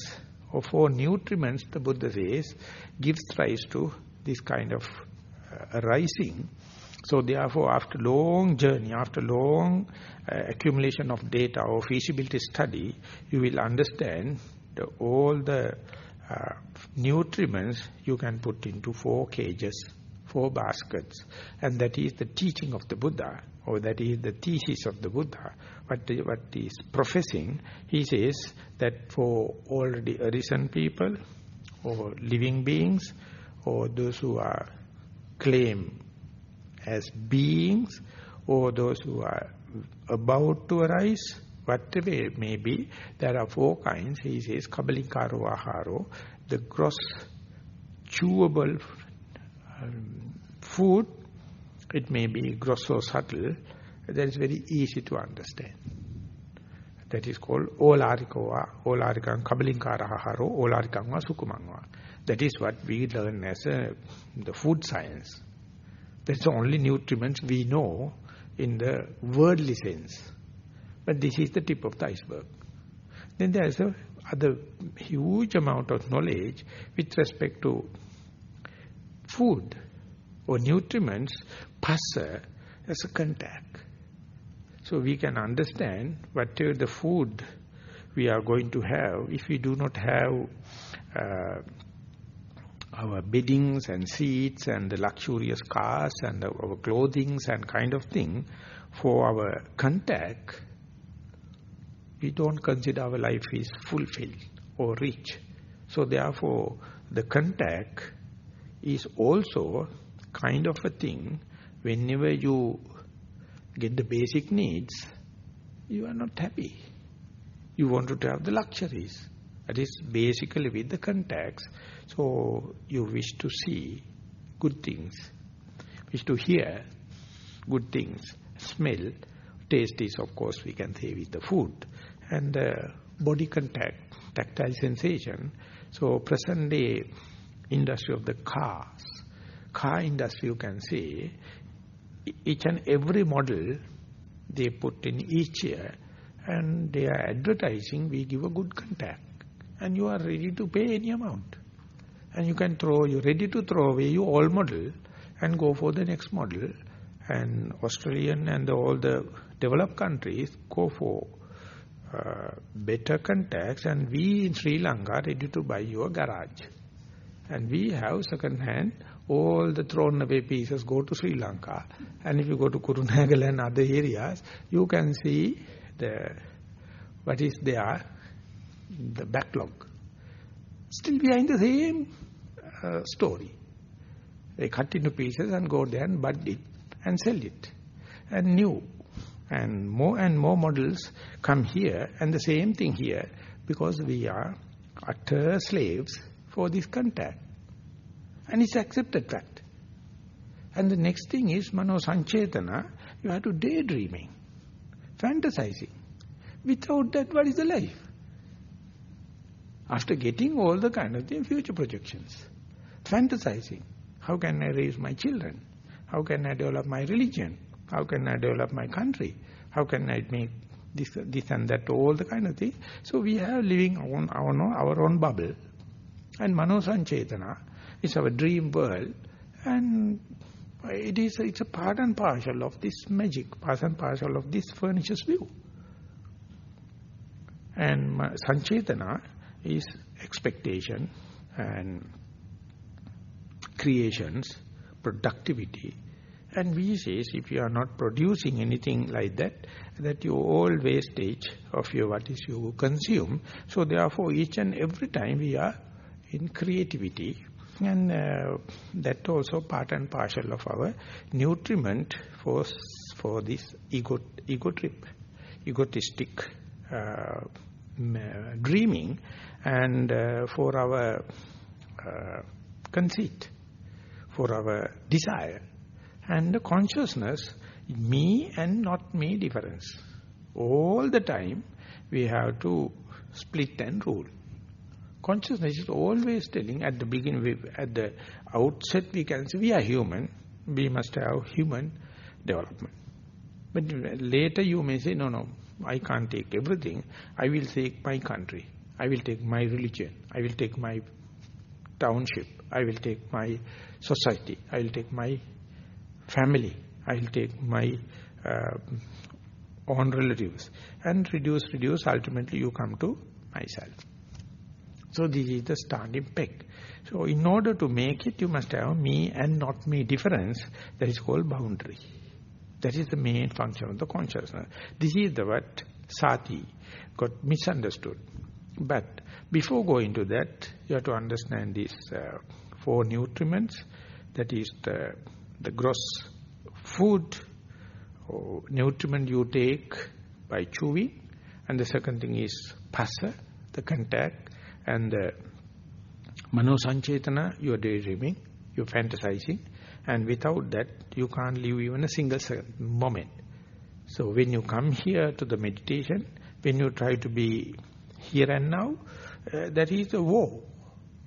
or 4 nutriments, the Buddha says, gives rise to this kind of arising. So therefore, after long journey, after long accumulation of data or feasibility study, you will understand all the nutriments you can put into 4 cages, 4 baskets. And that is the teaching of the Buddha, or that is the thesis of the Buddha. What is professing, he says that for already arisen people, or living beings, or those who are claimed as beings, or those who are about to arise, whatever it may be, there are 4 kinds. He says, Kabalinkaro Aharo, the gross, chewable food, it may be gross or subtle, that is very easy to understand. That is called olarikova, olarikang kabalinkara olarikangva sukumangva. That is what we learn as the food science. That's the only nutriments we know in the worldly sense. But this is the tip of the iceberg. Then there is other huge amount of knowledge with respect to food or nutriments, passa, as a contact. So we can understand whatever the food we are going to have, if we do not have our beddings and seats and the luxurious cars and our clothings and kind of thing for our contact, we don't consider our life is fulfilled or rich. So therefore, the contact is also kind of a thing. Whenever you get the basic needs, you are not happy. You want to have the luxuries. That is basically with the contacts. So you wish to see good things, wish to hear good things, smell. Taste is, of course, we can say with the food. And body contact, tactile sensation. So present day industry of the cars, car industry you can say, each and every model they put in each year and they are advertising, we give a good contact. And you are ready to pay any amount. And you can you're ready to throw away your old model and go for the next model. And Australian and all the developed countries go for better contacts, and we in Sri Lanka are ready to buy your garage. And we have second hand, all the thrown away pieces go to Sri Lanka. And if you go to Kurunegala and other areas, you can see what is there, the backlog. Still behind the same story. They cut into pieces and go there and bud it and sell it. And new. And more models come here, and the same thing here, because we are utter slaves for this contact. And it's accepted fact. And the next thing is mano sanchetana, you have to daydreaming, fantasizing. Without that, what is the life? After getting all the kind of thing, future projections, fantasizing. How can I raise my children? How can I develop my religion? How can I develop my country? How can I make this and that, all the kind of thing. So we are living on our own bubble. And Mano Sanchetana is our dream world. And it's a part and parcel of this magic, part and parcel of this furniture's view. And Sanchetana is expectation and creations, productivity. And we say, if you are not producing anything like that, that you all wastage of your what is you consume. So therefore, each and every time we are in creativity, and that also part and parcel of our nutriment for this ego trip, egotistic dreaming, and for our conceit, for our desire. And the consciousness, me and not me difference. All the time we have to split and rule. Consciousness is always telling at the beginning, at the outset we can say we are human, we must have human development. But later you may say, no, I can't take everything. I will take my country. I will take my religion. I will take my township. I will take my society. I will take my family. I will take my own relatives. And reduce, ultimately you come to myself. So this is the starting peg. So in order to make it, you must have me and not me difference. That is called boundary. That is the main function of the consciousness. This is the what Sati got misunderstood. But before going to that, you have to understand these 4 nutriments. That is the gross food or nutriment you take by chewing. And the second thing is passa, the contact. And the Mano Sanchetana, you are daydreaming, you are fantasizing. And without that, you can't live even a single moment. So when you come here to the meditation, When you try to be here and now, that is a war.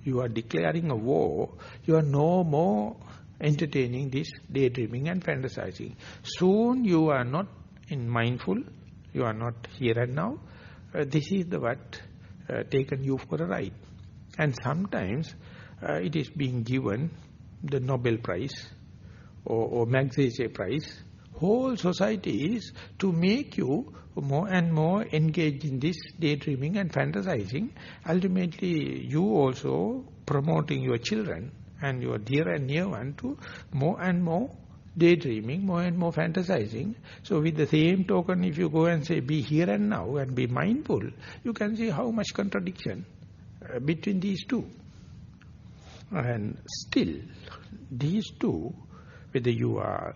You are declaring a war. You are no more entertaining this daydreaming and fantasizing. Soon you are not in mindful. You are not here and now. This is the what taken you for a ride. And sometimes it is being given the Nobel Prize or Magsaysay Prize. Whole society is to make you more and more engaged in this daydreaming and fantasizing. Ultimately, you also promoting your children and your dear and near one to more and more daydreaming, more and more fantasizing. So with the same token, if you go and say, be here and now and be mindful, you can see how much contradiction between these two. And still, these two, whether you are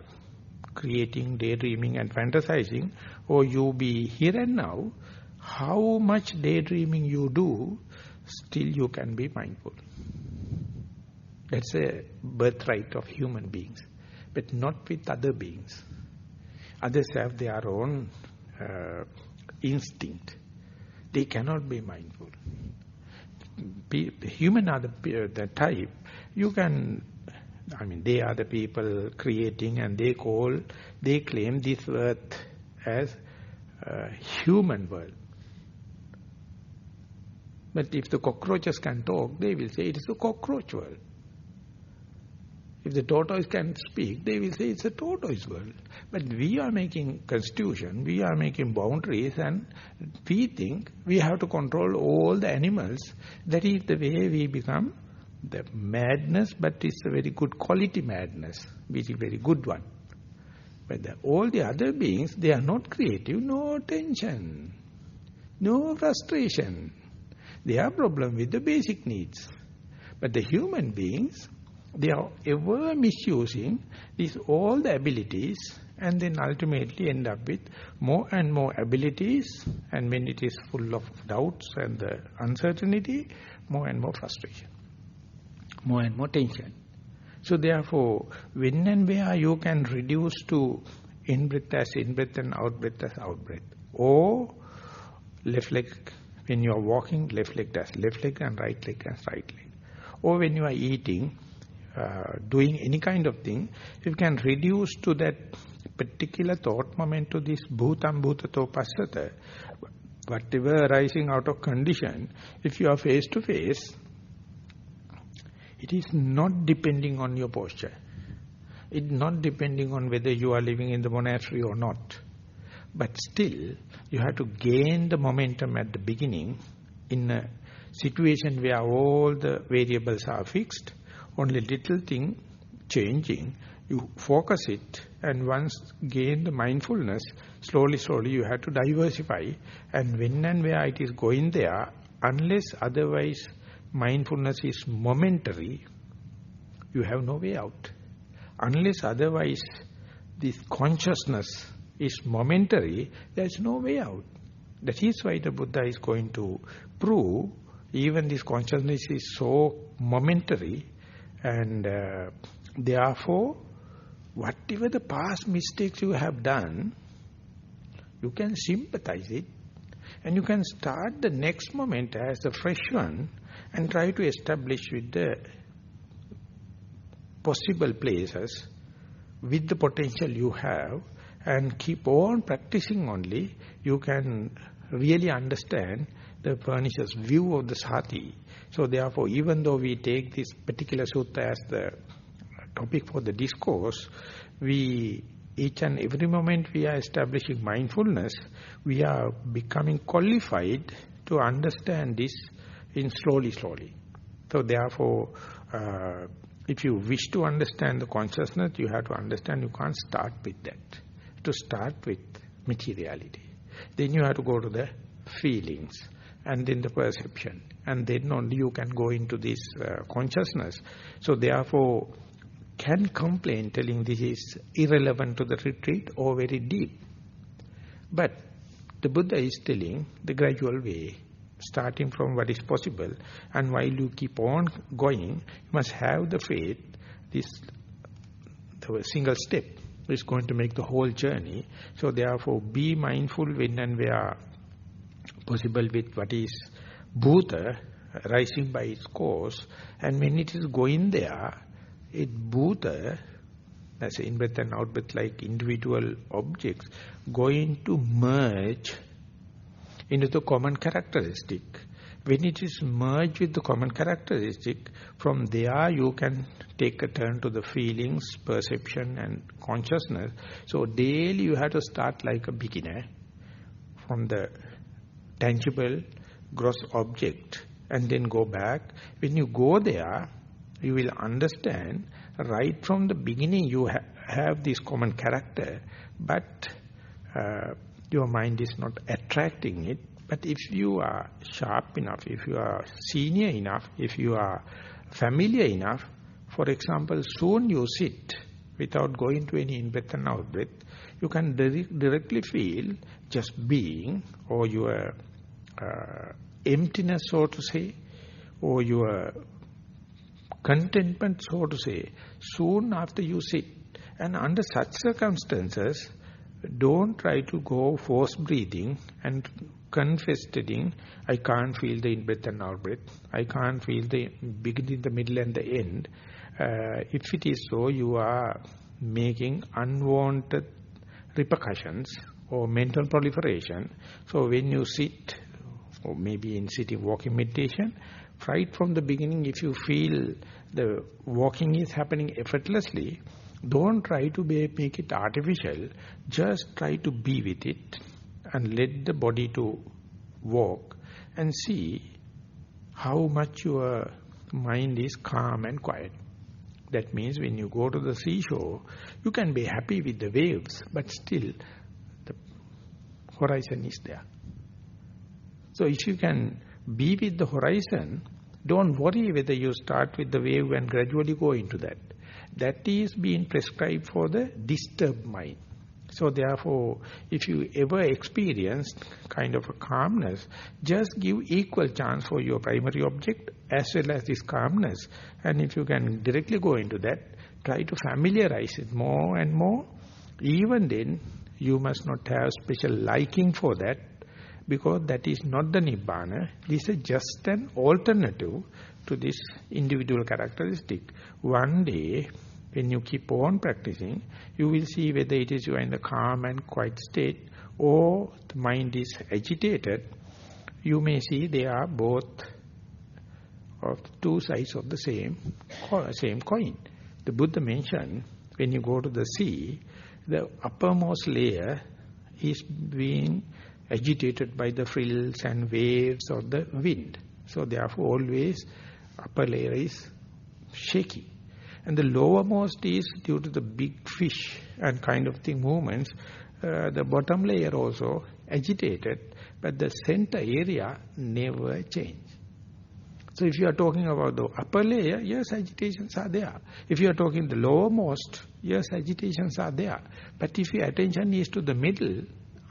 creating, daydreaming and fantasizing, or you be here and now, how much daydreaming you do, still you can be mindful. That's a birthright of human beings, but not with other beings. Others have their own instinct. They cannot be mindful. Human are the type, you can, they are the people creating and they claim this earth as a human world. But if the cockroaches can talk, they will say it is a cockroach world. If the tortoise can speak, they will say it's a tortoise world. But we are making constitution, we are making boundaries, and we think we have to control all the animals. That is the way we become the madness, but it's a very good quality madness, which is a very good one. But all the other beings, they are not creative, no tension, no frustration. They have problem with the basic needs. But the human beings, they are ever misusing all the abilities, and then ultimately end up with more and more abilities, and when it is full of doubts and the uncertainty, more and more frustration, more and more tension. So therefore, when and where you can reduce to in-breath as in-breath and out-breath as out-breath, or left leg, when you are walking, left leg as left leg and right leg as right leg, or when you are eating, doing any kind of thing, if you can reduce to that particular thought moment to this bhutam bhutato passata, whatever arising out of condition, if you are face to face, it is not depending on your posture. It is not depending on whether you are living in the monastery or not. But still, you have to gain the momentum at the beginning in a situation where all the variables are fixed, only little thing changing, you focus it, and once gain the mindfulness, slowly you have to diversify, and when and where it is going there, unless otherwise mindfulness is momentary, you have no way out. Unless otherwise this consciousness is momentary, there is no way out. That is why the Buddha is going to prove even this consciousness is so momentary, and therefore whatever the past mistakes you have done, you can sympathize it, and you can start the next moment as a fresh one and try to establish with the possible places, with the potential you have, and keep on practicing only, you can really understand the pernicious view of the sati. So therefore, even though we take this particular sutta as the topic for the discourse, we, each and every moment we are establishing mindfulness, we are becoming qualified to understand this in slowly. So therefore, if you wish to understand the consciousness, you have to understand you can't start with that. To start with materiality. Then you have to go to the feelings, and then the perception, and then only you can go into this consciousness. So therefore, can complain telling this is irrelevant to the retreat or very deep. But the Buddha is telling the gradual way, starting from what is possible, and while you keep on going, you must have the faith, the single step is going to make the whole journey. So therefore, be mindful when and where possible with what is bhuta, rising by its course, and when it is going there, it bhuta, as in-breath and out-breath like individual objects, going to merge into the common characteristic. When it is merged with the common characteristic, from there you can take a turn to the feelings, perception and consciousness. So daily you have to start like a beginner from the tangible gross object and then go back. When you go there, you will understand right from the beginning you have this common character, but your mind is not attracting it. But if you are sharp enough, if you are senior enough, if you are familiar enough, for example, soon you sit without going to any in-breath and out-breath, you can directly feel just being, or your emptiness, so to say, or your contentment, so to say, soon after you sit. And under such circumstances, don't try to go force breathing and confessing, I can't feel the in-breath and out-breath. I can't feel the beginning, the middle and the end. If it is so, you are making unwanted repercussions or mental proliferation. So when you sit, or maybe in sitting walking meditation, right from the beginning, if you feel the walking is happening effortlessly, don't try to make it artificial. Just try to be with it and let the body to walk and see how much your mind is calm and quiet. That means when you go to the seashore, you can be happy with the waves, but still the horizon is there. So if you can be with the horizon, don't worry whether you start with the wave and gradually go into that. That is being prescribed for the disturbed mind. So therefore, if you ever experience kind of a calmness, just give equal chance for your primary object as well as this calmness. And if you can directly go into that, try to familiarize it more and more. Even then, you must not have special liking for that, because that is not the Nibbana. This is just an alternative to this individual characteristic. One day, when you keep on practicing, you will see whether it is you are in the calm and quiet state or the mind is agitated. You may see they are both of two sides of the same coin. The Buddha mentioned when you go to the sea, the uppermost layer is being agitated by the frills and waves of the wind. So therefore always upper layer is shaky. And the lowermost is due to the big fish and kind of thing movements. The bottom layer also agitated, but the center area never changed. So if you are talking about the upper layer, yes, agitations are there. If you are talking the lowermost, yes, agitations are there. But if your attention is to the middle,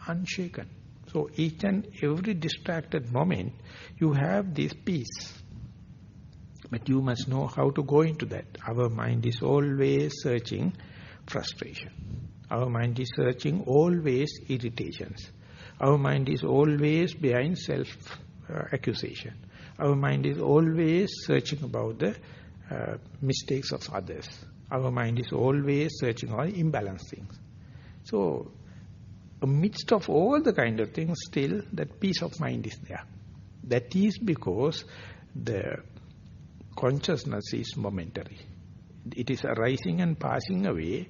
unshaken. So each and every distracted moment, you have this peace. But you must know how to go into that. Our mind is always searching frustration. Our mind is searching always irritations. Our mind is always behind self-accusation. Our mind is always searching about the mistakes of others. Our mind is always searching on imbalanced things. So, amidst of all the kind of things, still that peace of mind is there. That is because the consciousness is momentary. It is arising and passing away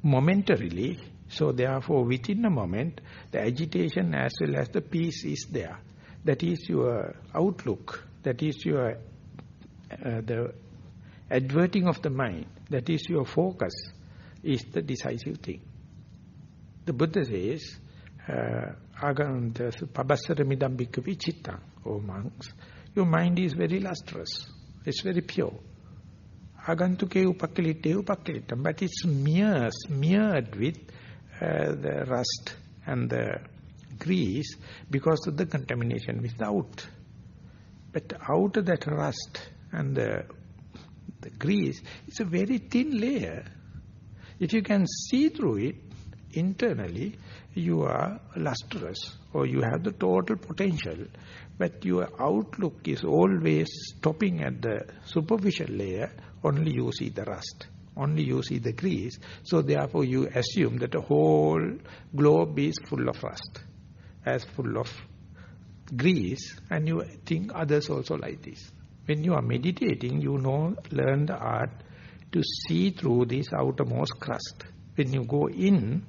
momentarily. So therefore, within a moment, the agitation as well as the peace is there. That is your outlook. That is your the adverting of the mind. That is your focus. Is the decisive thing. The Buddha says, "Pabassara midam bhikkhavi citta." O monks, your mind is very lustrous. It's very pure. Agantuke upakilite upakilitam. But it's smeared with the rust and the grease because of the contamination without. But out of that rust and the grease, it's a very thin layer. If you can see through it, internally you are lustrous or you have the total potential, but your outlook is always stopping at the superficial layer. Only you see the rust, only you see the grease. So therefore you assume that the whole globe is full of rust, as full of grease, and you think others also like this. When you are meditating, you learn the art to see through this outermost crust. When you go in,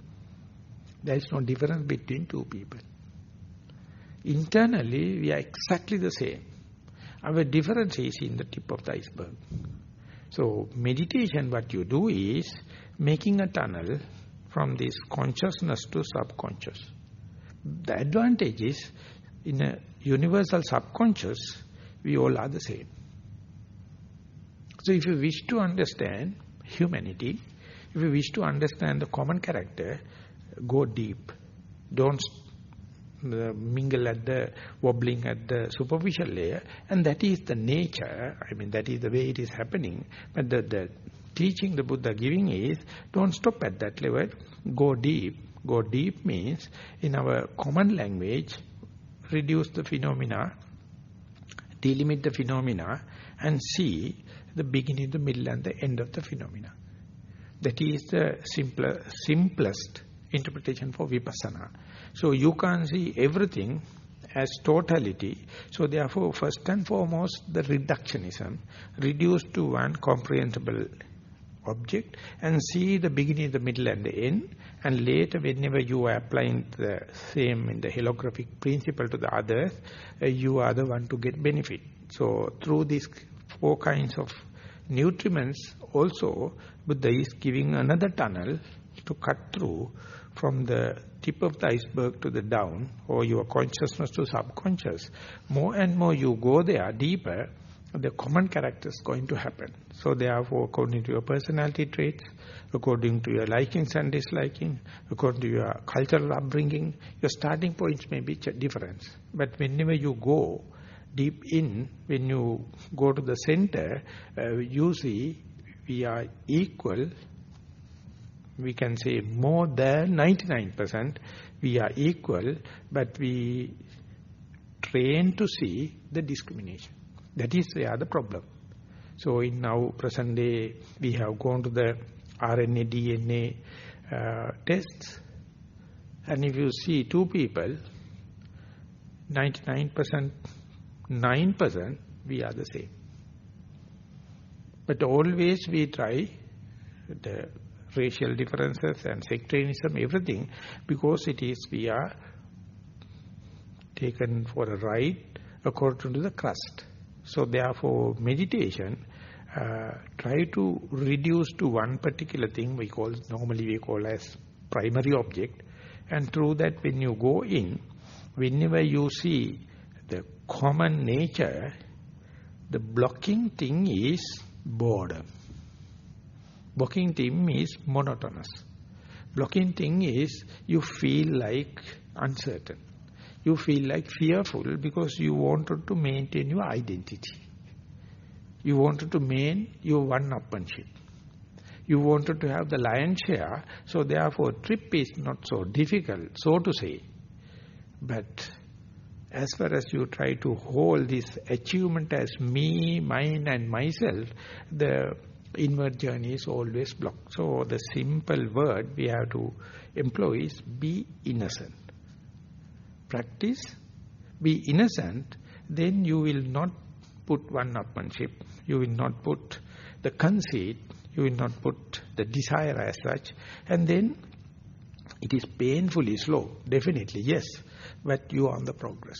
there is no difference between two people. Internally, we are exactly the same. Our difference is in the tip of the iceberg. So, meditation, what you do is making a tunnel from this consciousness to subconscious. The advantage is, in a universal subconscious, we all are the same. So if you wish to understand humanity, if you wish to understand the common character, go deep. Don't mingle at the, wobbling at the superficial layer. And that is the nature, that is the way it is happening. But the teaching the Buddha giving is, don't stop at that level, go deep. Go deep means, in our common language, reduce the phenomena, delimit the phenomena, and see the beginning, the middle, and the end of the phenomena. That is the simplest interpretation for vipassana. So you can't see everything as totality. So therefore, first and foremost, the reductionism, reduce to one comprehensible object and see the beginning, the middle, and the end. And later, whenever you are applying the same in the holographic principle to the others, you are the one to get benefit. So through these four kinds of nutriments, also Buddha is giving another tunnel to cut through from the tip of the iceberg to the down, or your consciousness to subconscious. More and more you go there, deeper, the common character is going to happen. So therefore, according to your personality traits, according to your likings and dislikings, according to your cultural upbringing, your starting points may be different. But whenever you go deep in, when you go to the center, you see we are equal. We can say more than 99% we are equal, but we train to see the discrimination. That is where the problem. So in now present day, we have gone to the RNA, DNA tests, and if you see two people, 99%, 9%, we are the same. But always we try the racial differences and sectarianism, everything, because it is we are taken for a ride according to the crust. So therefore, meditation, try to reduce to one particular thing normally we call as primary object, and through that when you go in, whenever you see the common nature, the blocking thing is boredom. Blocking thing is monotonous. Blocking thing is you feel like uncertain. You feel like fearful because you wanted to maintain your identity. You wanted to maintain your one-upmanship. You wanted to have the lion's share, so therefore trip is not so difficult, so to say. But as far as you try to hold this achievement as me, mine and myself, the inward journey is always blocked. So the simple word we have to employ is be innocent. Practice, be innocent, then you will not put one-upmanship, you will not put the conceit, you will not put the desire as such, and then it is painfully slow, definitely, yes, but you are on the progress.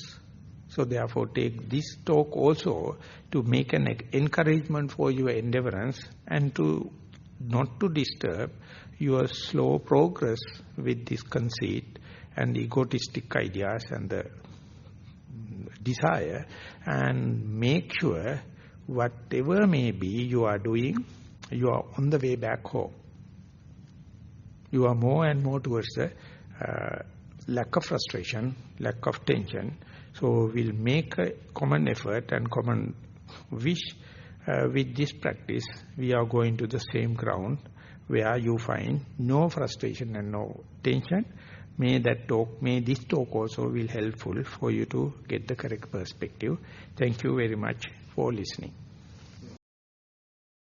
So therefore take this talk also to make an encouragement for your endeavorance and to not to disturb your slow progress with this conceit and egotistic ideas and the desire, and make sure whatever may be you are doing, you are on the way back home. You are more and more towards the lack of frustration, lack of tension. So we'll make a common effort and common wish with this practice. We are going to the same ground where you find no frustration and no tension. May this talk also will helpful for you to get the correct perspective. Thank you very much for listening.